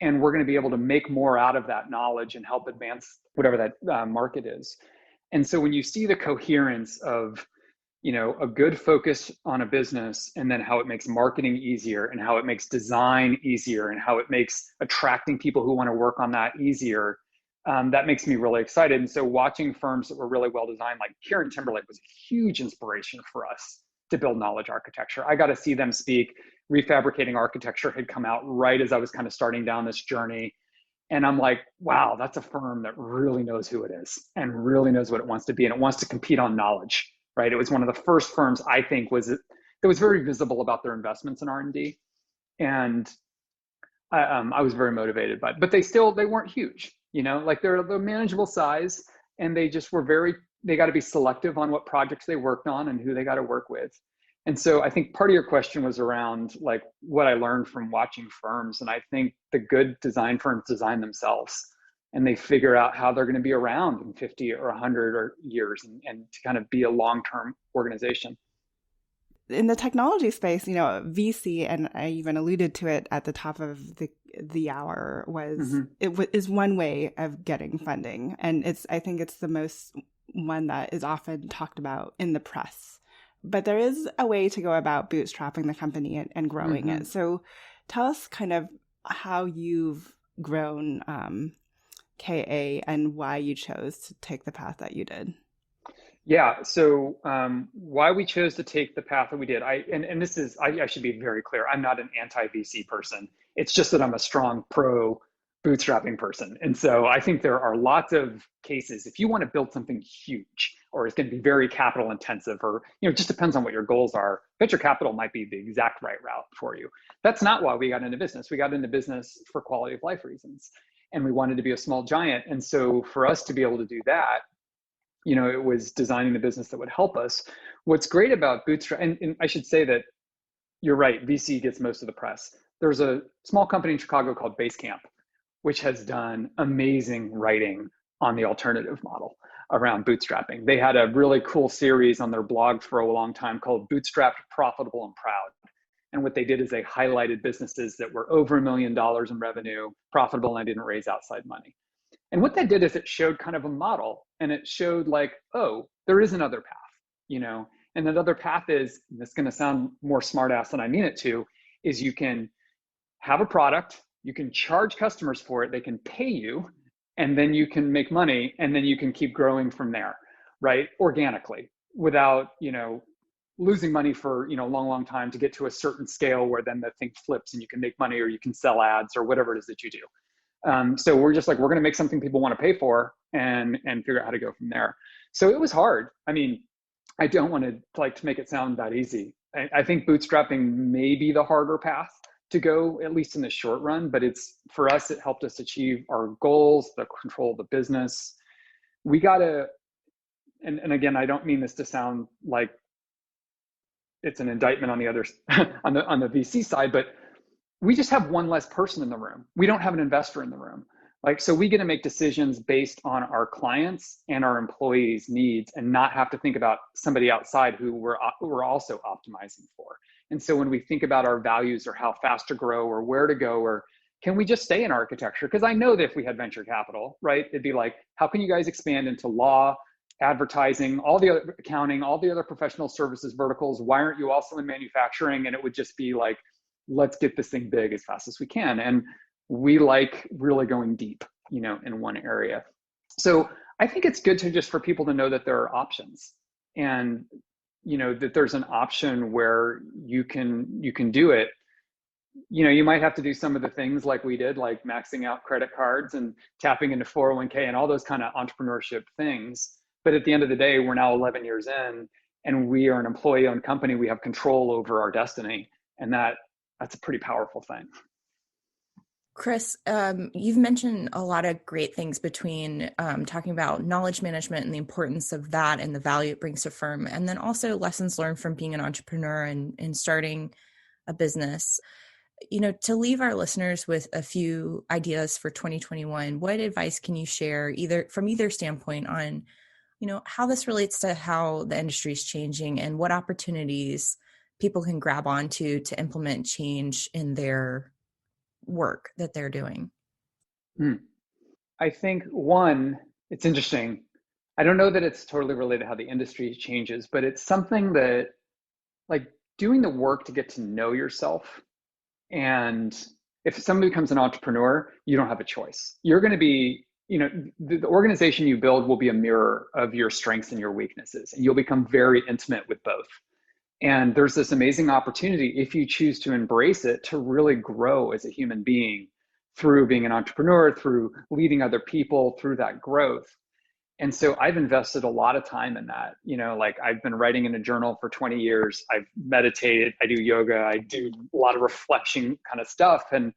And we're going to be able to make more out of that knowledge and help advance whatever that market is. And so when you see the coherence of, a good focus on a business, and then how it makes marketing easier and how it makes design easier and how it makes attracting people who want to work on that easier, that makes me really excited. And so watching firms that were really well designed, like Kieran Timberlake was a huge inspiration for us to build knowledge architecture. I got to see them speak. Refabricating Architecture had come out right as I was kind of starting down this journey. And I'm like, wow, that's a firm that really knows who it is and really knows what it wants to be. And it wants to compete on knowledge, right? It was one of the first firms, I think, that was very visible about their investments in R&D. And I was very motivated by it, but they weren't huge, like they're manageable size, and they just were they got to be selective on what projects they worked on and who they got to work with. And so I think part of your question was around like what I learned from watching firms. And I think the good design firms design themselves, and they figure out how they're going to be around in 50 or 100 or years, and to kind of be a long-term organization. In the technology space, VC, and I even alluded to it at the top of the hour, is one way of getting funding, and I think it's the most one that is often talked about in the press. But there is a way to go about bootstrapping the company and growing it. So, tell us kind of how you've grown KA and why you chose to take the path that you did. Yeah. So why we chose to take the path that we did, I should be very clear. I'm not an anti-VC person. It's just that I'm a strong pro bootstrapping person. And so I think there are lots of cases, if you want to build something huge, or it's going to be very capital intensive, or, it just depends on what your goals are. Venture capital might be the exact right route for you. That's not why we got into business. We got into business for quality of life reasons, and we wanted to be a small giant. And so for us to be able to do that, it was designing the business that would help us. What's great about Bootstrap, and I should say that you're right, VC gets most of the press. There's a small company in Chicago called Basecamp, which has done amazing writing on the alternative model around bootstrapping. They had a really cool series on their blog for a long time called Bootstrapped, Profitable, and Proud. And what they did is they highlighted businesses that were over $1 million in revenue, profitable, and didn't raise outside money. And what that did is it showed kind of a model, and it showed like, oh, there is another path, and that other path is, and this is going to sound more smart ass than I mean it to, is you can have a product, you can charge customers for it, they can pay you, and then you can make money, and then you can keep growing from there, right? Organically, without, losing money for, a long time to get to a certain scale where then the thing flips and you can make money, or you can sell ads or whatever it is that you do. So we're just like, we're going to make something people want to pay for and figure out how to go from there. So it was hard. I mean, I don't want to make it sound that easy. I think bootstrapping may be the harder path to go, at least in the short run, but for us, it helped us achieve our goals, the control of the business. We got to, and again, I don't mean this to sound like it's an indictment on the other, on the VC side, but we just have one less person in the room. We don't have an investor in the room. So we get to make decisions based on our clients and our employees' needs, and not have to think about somebody outside who we're also optimizing for. And so when we think about our values, or how fast to grow, or where to go, or can we just stay in architecture? Because I know that if we had venture capital, right, it'd be like, how can you guys expand into law, advertising, all the other accounting, all the other professional services verticals? Why aren't you also in manufacturing? And it would just be like, let's get this thing big as fast as we can. And we like really going deep, in one area. So I think it's good for people to know that there are options, and, that there's an option where you can do it. You might have to do some of the things like we did, like maxing out credit cards and tapping into 401k and all those kind of entrepreneurship things. But at the end of the day, we're now 11 years in, and we are an employee-owned company. We have control over our destiny, and that's a pretty powerful thing. Chris, you've mentioned a lot of great things between talking about knowledge management and the importance of that and the value it brings to firm, and then also lessons learned from being an entrepreneur and starting a business. To leave our listeners with a few ideas for 2021, what advice can you share from either standpoint on, how this relates to how the industry is changing, and what opportunities people can grab onto to implement change in their work that they're doing? I think one, it's interesting. I don't know that it's totally related to how the industry changes, but it's something that, like, doing the work to get to know yourself. And if somebody becomes an entrepreneur, you don't have a choice. You're going to be, the organization you build will be a mirror of your strengths and your weaknesses, and you'll become very intimate with both. And there's this amazing opportunity, if you choose to embrace it, to really grow as a human being through being an entrepreneur, through leading other people, through that growth. And so I've invested a lot of time in that. Like I've been writing in a journal for 20 years. I've meditated, I do yoga, I do a lot of reflection kind of stuff. And,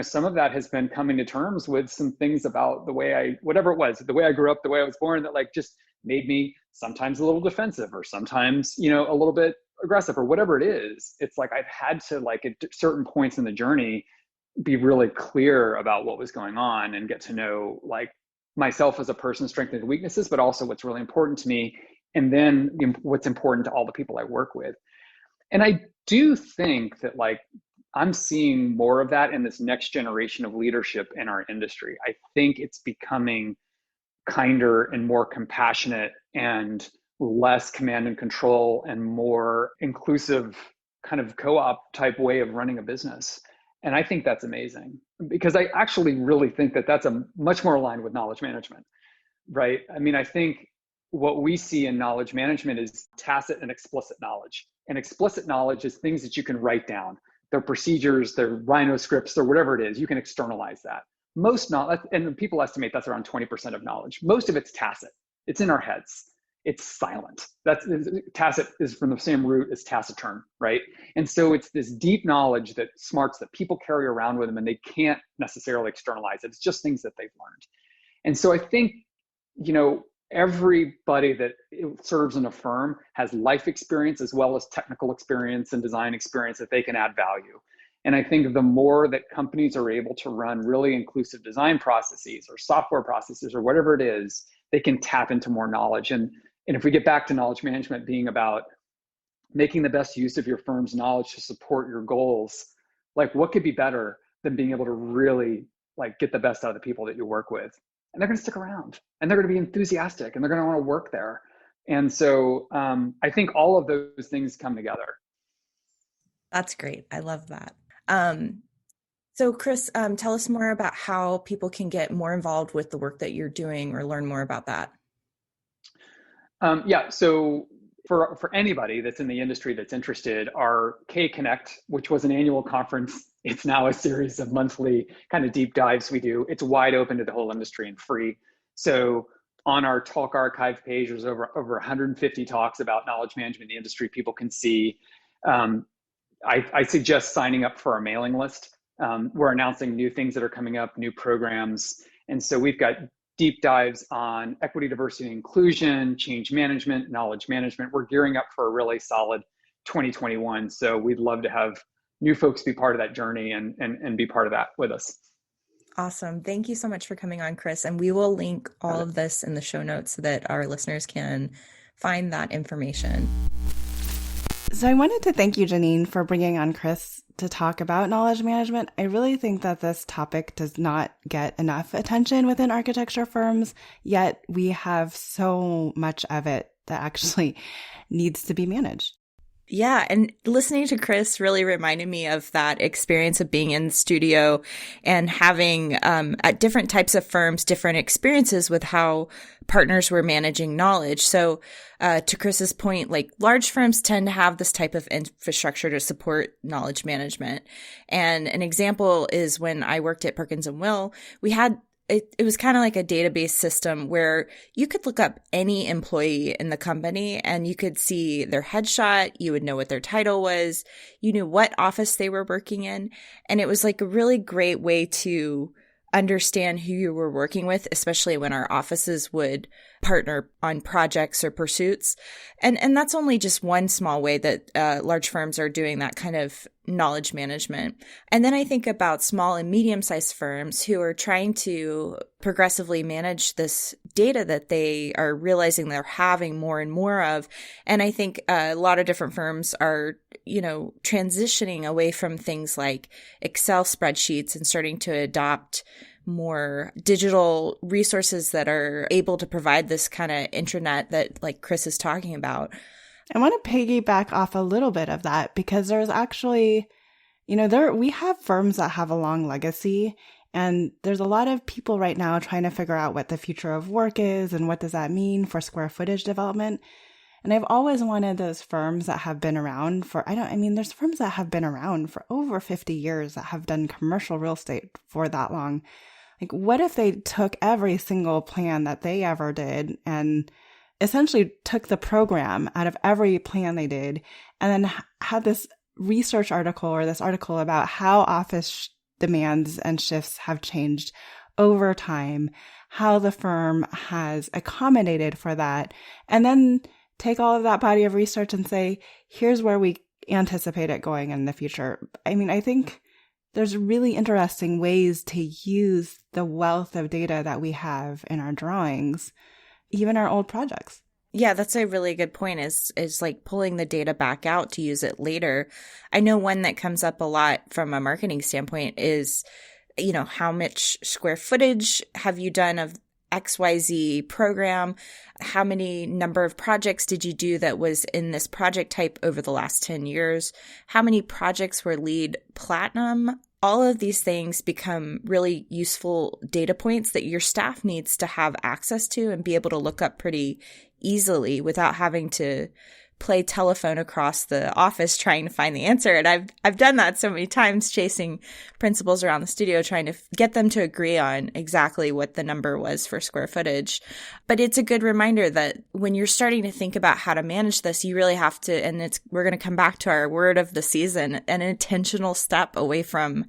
some of that has been coming to terms with some things about the way whatever it was, the way I grew up, the way I was born, that like just made me sometimes a little defensive or sometimes, a little bit aggressive or whatever it is. It's like I've had to, like, at certain points in the journey, be really clear about what was going on and get to know, like, myself as a person, strengths and weaknesses, but also what's really important to me. And then what's important to all the people I work with. And I do think that, like, I'm seeing more of that in this next generation of leadership in our industry. I think it's becoming kinder and more compassionate and less command and control and more inclusive kind of co-op type way of running a business. And I think that's amazing, because I actually really think that that's a much more aligned with knowledge management, right? I mean, I think what we see in knowledge management is tacit and explicit knowledge. And explicit knowledge is things that you can write down. They're procedures, they're Rhino scripts, or whatever it is. You can externalize that. Most knowledge, and people estimate that's around 20% of knowledge. Most of it's tacit. It's in our heads. It's silent. Tacit is from the same root as taciturn, right? And so it's this deep knowledge, that smarts that people carry around with them, and they can't necessarily externalize it. It's just things that they've learned. And so I think, everybody that serves in a firm has life experience as well as technical experience and design experience that they can add value. And I think the more that companies are able to run really inclusive design processes or software processes or whatever it is, they can tap into more knowledge. And if we get back to knowledge management being about making the best use of your firm's knowledge to support your goals, like, what could be better than being able to really, like, get the best out of the people that you work with? And they're going to stick around, and they're going to be enthusiastic, and they're going to want to work there. And so I think all of those things come together. That's great. I love that. So Chris, tell us more about how people can get more involved with the work that you're doing or learn more about that. So for anybody that's in the industry that's interested, our K Connect, which was an annual conference, it's now a series of monthly kind of deep dives we do. It's wide open to the whole industry and free. So on our talk archive page, there's over 150 talks about knowledge management in the industry people can see. I suggest signing up for our mailing list. We're announcing new things that are coming up, new programs. And so we've got deep dives on equity, diversity, and inclusion, change management, knowledge management. We're gearing up for a really solid 2021. So we'd love to have new folks be part of that journey and be part of that with us. Awesome. Thank you so much for coming on, Chris. And we will link all of this in the show notes so that our listeners can find that information. So I wanted to thank you, Janine, for bringing on Chris to talk about knowledge management. I really think that this topic does not get enough attention within architecture firms, yet we have so much of it that actually needs to be managed. Yeah. And listening to Chris really reminded me of that experience of being in the studio and having at different types of firms, different experiences with how partners were managing knowledge. So to Chris's point, like, large firms tend to have this type of infrastructure to support knowledge management. And an example is when I worked at Perkins & Will, we had it was kind of like a database system where you could look up any employee in the company and you could see their headshot. You would know what their title was. You knew what office they were working in. And it was like a really great way to understand who you were working with, especially when our offices would partner on projects or pursuits. And that's only just one small way that large firms are doing that kind of knowledge management. And then I think about small and medium-sized firms who are trying to progressively manage this data that they are realizing they're having more and more of. And I think a lot of different firms are, transitioning away from things like Excel spreadsheets and starting to adopt more digital resources that are able to provide this kind of intranet that, like, Chris is talking about. I want to piggyback off a little bit of that, because there's actually, we have firms that have a long legacy, and there's a lot of people right now trying to figure out what the future of work is and what does that mean for square footage development. And I've always wanted those firms that have been around there's firms that have been around for over 50 years that have done commercial real estate for that long. Like, what if they took every single plan that they ever did and essentially took the program out of every plan they did, and then had this research article or this article about how office demands and shifts have changed over time, how the firm has accommodated for that, and then take all of that body of research and say, here's where we anticipate it going in the future. I mean, I think there's really interesting ways to use the wealth of data that we have in our drawings, even our old projects. Yeah, that's a really good point, is like pulling the data back out to use it later. I know one that comes up a lot from a marketing standpoint is, how much square footage have you done of XYZ program? How many number of projects did you do that was in this project type over the last 10 years? How many projects were LEED Platinum? All of these things become really useful data points that your staff needs to have access to and be able to look up pretty easily without having to play telephone across the office trying to find the answer. And I've done that so many times, chasing principals around the studio, trying to get them to agree on exactly what the number was for square footage. But it's a good reminder that when you're starting to think about how to manage this, you really have to, and we're going to come back to our word of the season, an intentional step away from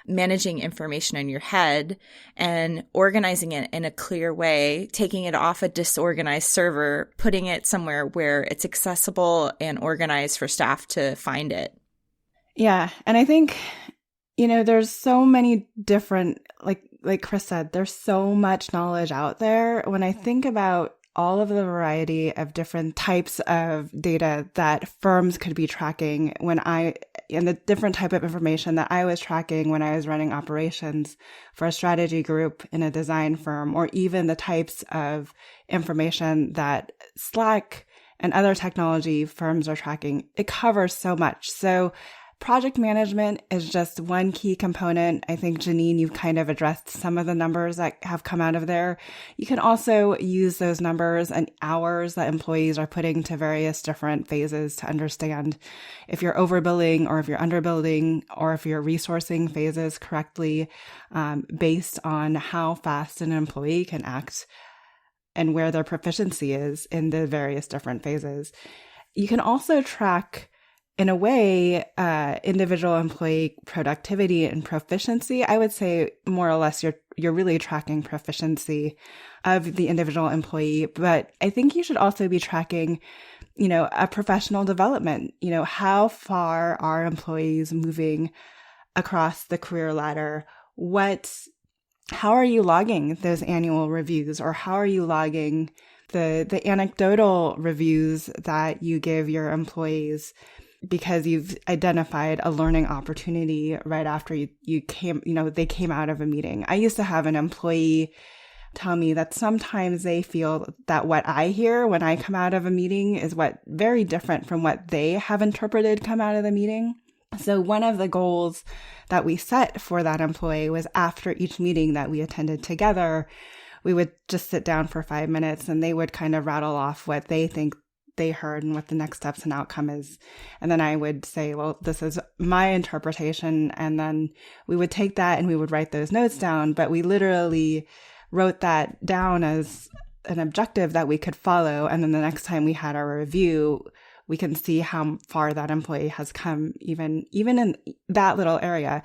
managing information in your head and organizing it in a clear way, taking it off a disorganized server, putting it somewhere where it's accessible and organized for staff to find it. Yeah. And I think, there's so many different, like Chris said, there's so much knowledge out there. When I think about all of the variety of different types of data that firms could be tracking and the different type of information that I was tracking when I was running operations for a strategy group in a design firm, or even the types of information that Slack and other technology firms are tracking, it covers so much. So project management is just one key component. I think, Janine, you've kind of addressed some of the numbers that have come out of there. You can also use those numbers and hours that employees are putting to various different phases to understand if you're overbilling or if you're underbilling, or if you're resourcing phases correctly, based on how fast an employee can act and where their proficiency is in the various different phases. You can also track, in a way, individual employee productivity and proficiency. I would say more or less you're really tracking proficiency of the individual employee, but I think you should also be tracking, a professional development. How far are employees moving across the career ladder? How are you logging those annual reviews, or how are you logging the anecdotal reviews that you give your employees because you've identified a learning opportunity right after they came out of a meeting? I used to have an employee tell me that sometimes they feel that what I hear when I come out of a meeting is very different from what they have interpreted come out of the meeting. So one of the goals that we set for that employee was, after each meeting that we attended together, we would just sit down for 5 minutes and they would kind of rattle off what they think they heard and what the next steps and outcome is. And then I would say, well, this is my interpretation. And then we would take that and we would write those notes down. But we literally wrote that down as an objective that we could follow. And then the next time we had our review, we can see how far that employee has come, even in that little area.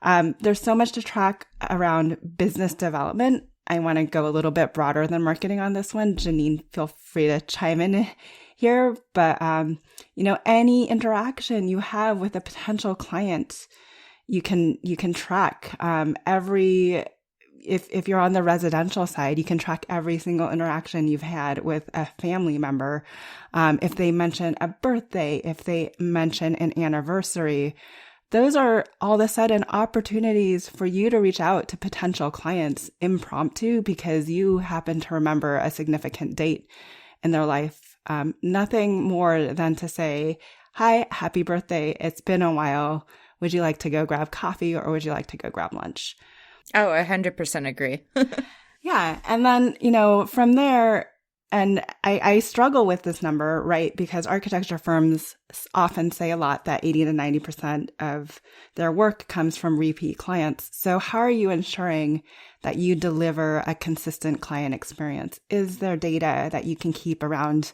There's so much to track around business development. I want to go a little bit broader than marketing on this one. Janine, feel free to chime in here. But, any interaction you have with a potential client, you can track if you're on the residential side, you can track every single interaction you've had with a family member. If they mention a birthday, if they mention an anniversary, those are all of a sudden opportunities for you to reach out to potential clients impromptu because you happen to remember a significant date in their life. Nothing more than to say, hi, happy birthday. It's been a while. Would you like to go grab coffee, or would you like to go grab lunch? Oh, 100% agree. Yeah. And then, from there, And I struggle with this number, right? Because architecture firms often say a lot that 80 to 90% of their work comes from repeat clients. So how are you ensuring that you deliver a consistent client experience? Is there data that you can keep around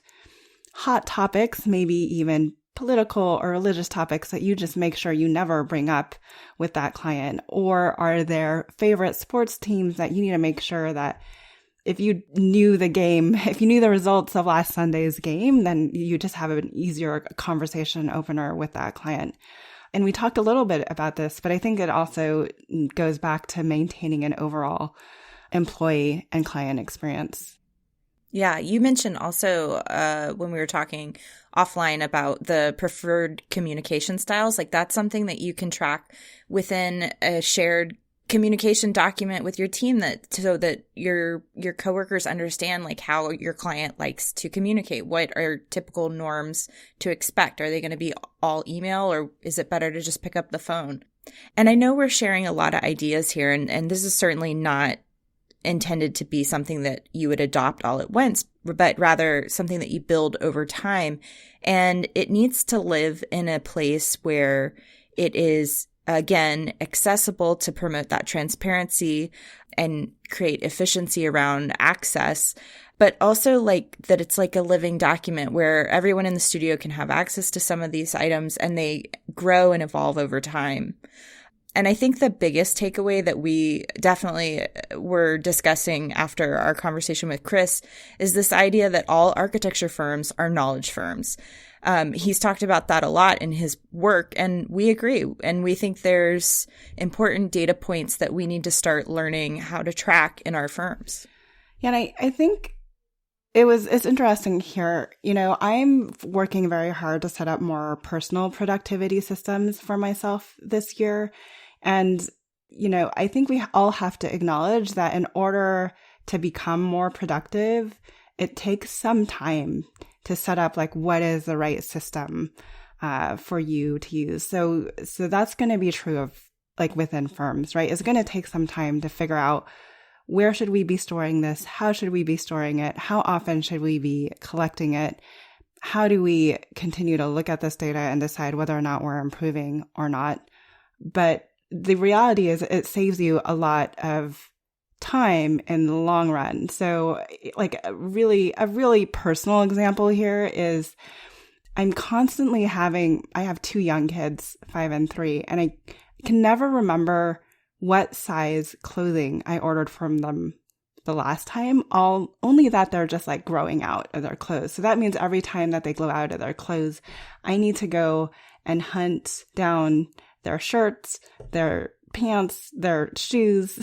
hot topics, maybe even political or religious topics that you just make sure you never bring up with that client? Or are there favorite sports teams that you need to make sure that if you knew the game, if you knew the results of last Sunday's game, then you just have an easier conversation opener with that client? And we talked a little bit about this, but I think it also goes back to maintaining an overall employee and client experience. Yeah, you mentioned also when we were talking offline about the preferred communication styles, like that's something that you can track within a shared communication document with your team, that so that your coworkers understand like how your client likes to communicate. What are typical norms to expect? Are they going to be all email, or is it better to just pick up the phone? And I know we're sharing a lot of ideas here, and this is certainly not intended to be something that you would adopt all at once, but rather something that you build over time. And it needs to live in a place where it is, again, accessible to promote that transparency and create efficiency around access, but also like that it's like a living document where everyone in the studio can have access to some of these items and they grow and evolve over time. And I think the biggest takeaway that we definitely were discussing after our conversation with Chris is this idea that all architecture firms are knowledge firms. He's talked about that a lot in his work, and we agree. And we think there's important data points that we need to start learning how to track in our firms. Yeah, and I think it's interesting here. You know, I'm working very hard to set up more personal productivity systems for myself this year. And, you know, I think we all have to acknowledge that in order to become more productive, it takes some time to set up like what is the right system for you to use. So that's going to be true of like within firms, right? It's going to take some time to figure out where should we be storing this? How should we be storing it? How often should we be collecting it? How do we continue to look at this data and decide whether or not we're improving or not? But the reality is it saves you a lot of time in the long run. So like a really personal example here is I'm constantly I have two young kids, 5 and 3, and I can never remember what size clothing I ordered from them the last time, only that they're just like growing out of their clothes. So that means every time that they grow out of their clothes, I need to go and hunt down their shirts, their pants, their shoes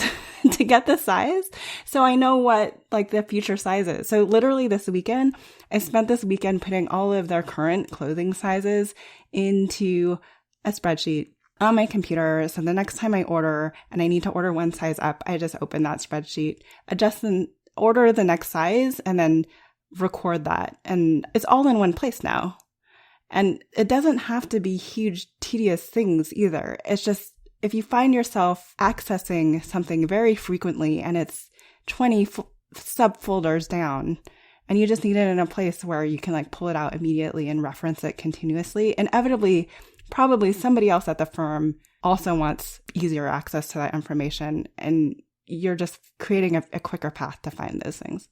to get the size. So I know what like the future size is. So literally this weekend, I spent this weekend putting all of their current clothing sizes into a spreadsheet on my computer. So the next time I order and I need to order one size up, I just open that spreadsheet, adjust and order the next size, and then record that. And it's all in one place now. And it doesn't have to be huge, tedious things either. It's just if you find yourself accessing something very frequently and it's 20 subfolders down and you just need it in a place where you can like pull it out immediately and reference it continuously, inevitably, probably somebody else at the firm also wants easier access to that information. And you're just creating a quicker path to find those things.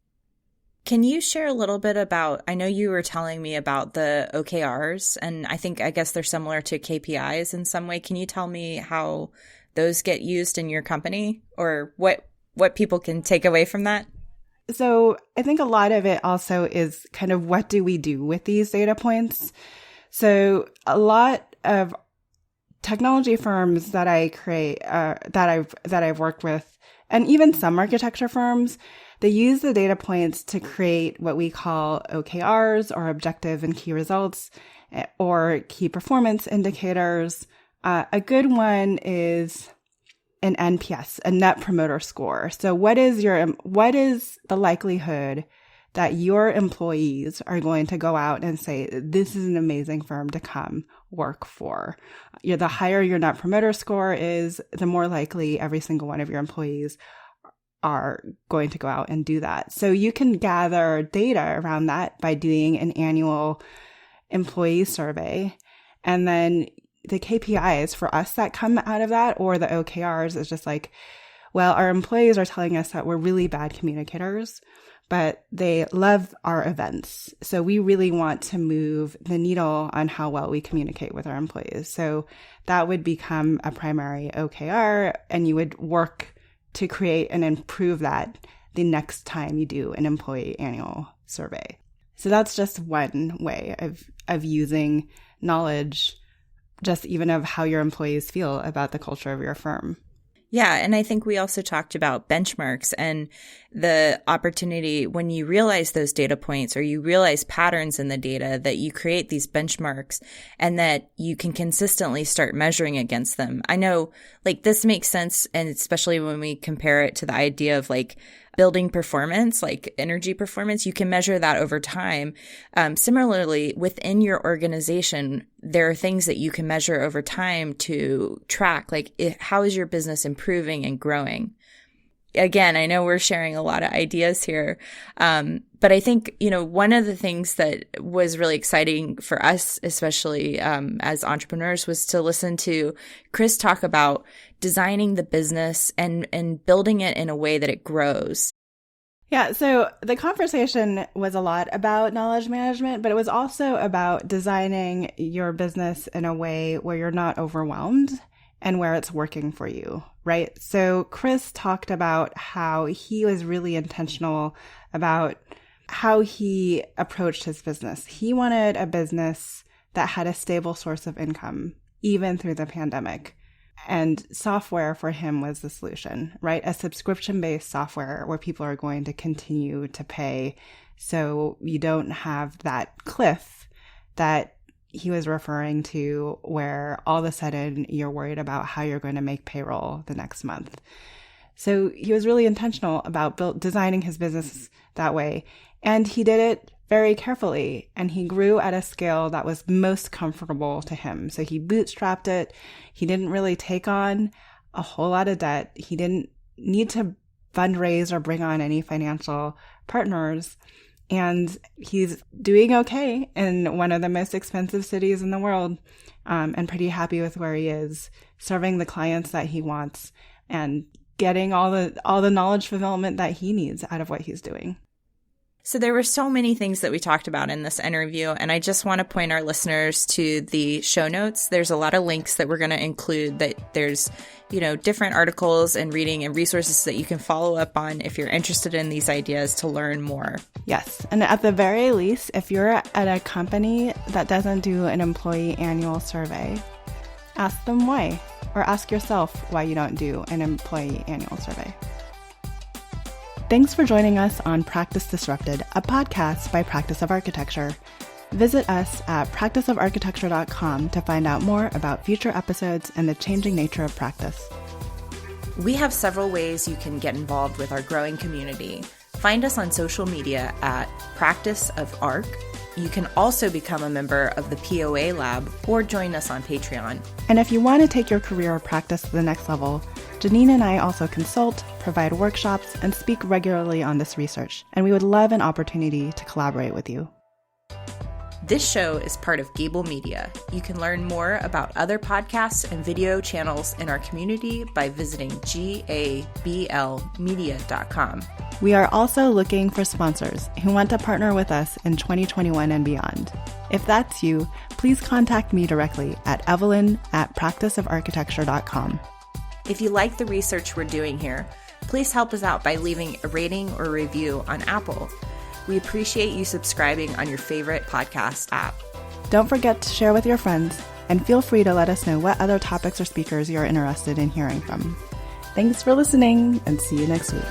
Can you share a little bit about, I know you were telling me about the OKRs, and I guess they're similar to KPIs in some way. Can you tell me how those get used in your company, or what people can take away from that? So I think a lot of it also is kind of what do we do with these data points? So a lot of technology firms that I create, that I've worked with, and even some architecture firms, they use the data points to create what we call OKRs, or objective and key results, or key performance indicators. A good one is an NPS, a net promoter score. So what is the likelihood that your employees are going to go out and say, this is an amazing firm to come work for? The higher your net promoter score is, the more likely every single one of your employees are going to go out and do that. So you can gather data around that by doing an annual employee survey. And then the KPIs for us that come out of that, or the OKRs, is just like, well, our employees are telling us that we're really bad communicators, but they love our events. So we really want to move the needle on how well we communicate with our employees. So that would become a primary OKR, and you would work to create and improve that the next time you do an employee annual survey. So that's just one way of using knowledge, just even of how your employees feel about the culture of your firm. Yeah. And I think we also talked about benchmarks and the opportunity when you realize those data points or you realize patterns in the data, that you create these benchmarks and that you can consistently start measuring against them. I know like this makes sense. And especially when we compare it to the idea of like building performance, like energy performance, you can measure that over time. Similarly, within your organization, there are things that you can measure over time to track, like how is your business improving and growing? Again, I know we're sharing a lot of ideas here, but I think, one of the things that was really exciting for us, especially as entrepreneurs, was to listen to Chris talk about designing the business and building it in a way that it grows. Yeah, so the conversation was a lot about knowledge management, but it was also about designing your business in a way where you're not overwhelmed and where it's working for you, right? So Chris talked about how he was really intentional about how he approached his business. He wanted a business that had a stable source of income, even through the pandemic. And software for him was the solution, right? A subscription-based software where people are going to continue to pay, so you don't have that cliff that he was referring to where all of a sudden you're worried about how you're going to make payroll the next month. So he was really intentional about designing his business that way. And he did it very carefully, and he grew at a scale that was most comfortable to him. So he bootstrapped it. He didn't really take on a whole lot of debt. He didn't need to fundraise or bring on any financial partners. And he's doing okay in one of the most expensive cities in the world, and pretty happy with where he is, serving the clients that he wants and getting all the knowledge fulfillment that he needs out of what he's doing. So there were so many things that we talked about in this interview, and I just want to point our listeners to the show notes. There's a lot of links that we're going to include, that there's, different articles and reading and resources that you can follow up on if you're interested in these ideas to learn more. Yes. And at the very least, if you're at a company that doesn't do an employee annual survey, ask them why, or ask yourself why you don't do an employee annual survey. Thanks for joining us on Practice Disrupted, a podcast by Practice of Architecture. Visit us at practiceofarchitecture.com to find out more about future episodes and the changing nature of practice. We have several ways you can get involved with our growing community. Find us on social media at Practice of Arc. You can also become a member of the POA Lab or join us on Patreon. And if you want to take your career or practice to the next level, Janine and I also consult, provide workshops, and speak regularly on this research, and we would love an opportunity to collaborate with you. This show is part of Gable Media. You can learn more about other podcasts and video channels in our community by visiting gablmedia.com. We are also looking for sponsors who want to partner with us in 2021 and beyond. If that's you, please contact me directly at evelyn@practiceofarchitecture.com. If you like the research we're doing here, please help us out by leaving a rating or review on Apple. We appreciate you subscribing on your favorite podcast app. Don't forget to share with your friends, and feel free to let us know what other topics or speakers you're interested in hearing from. Thanks for listening, and see you next week.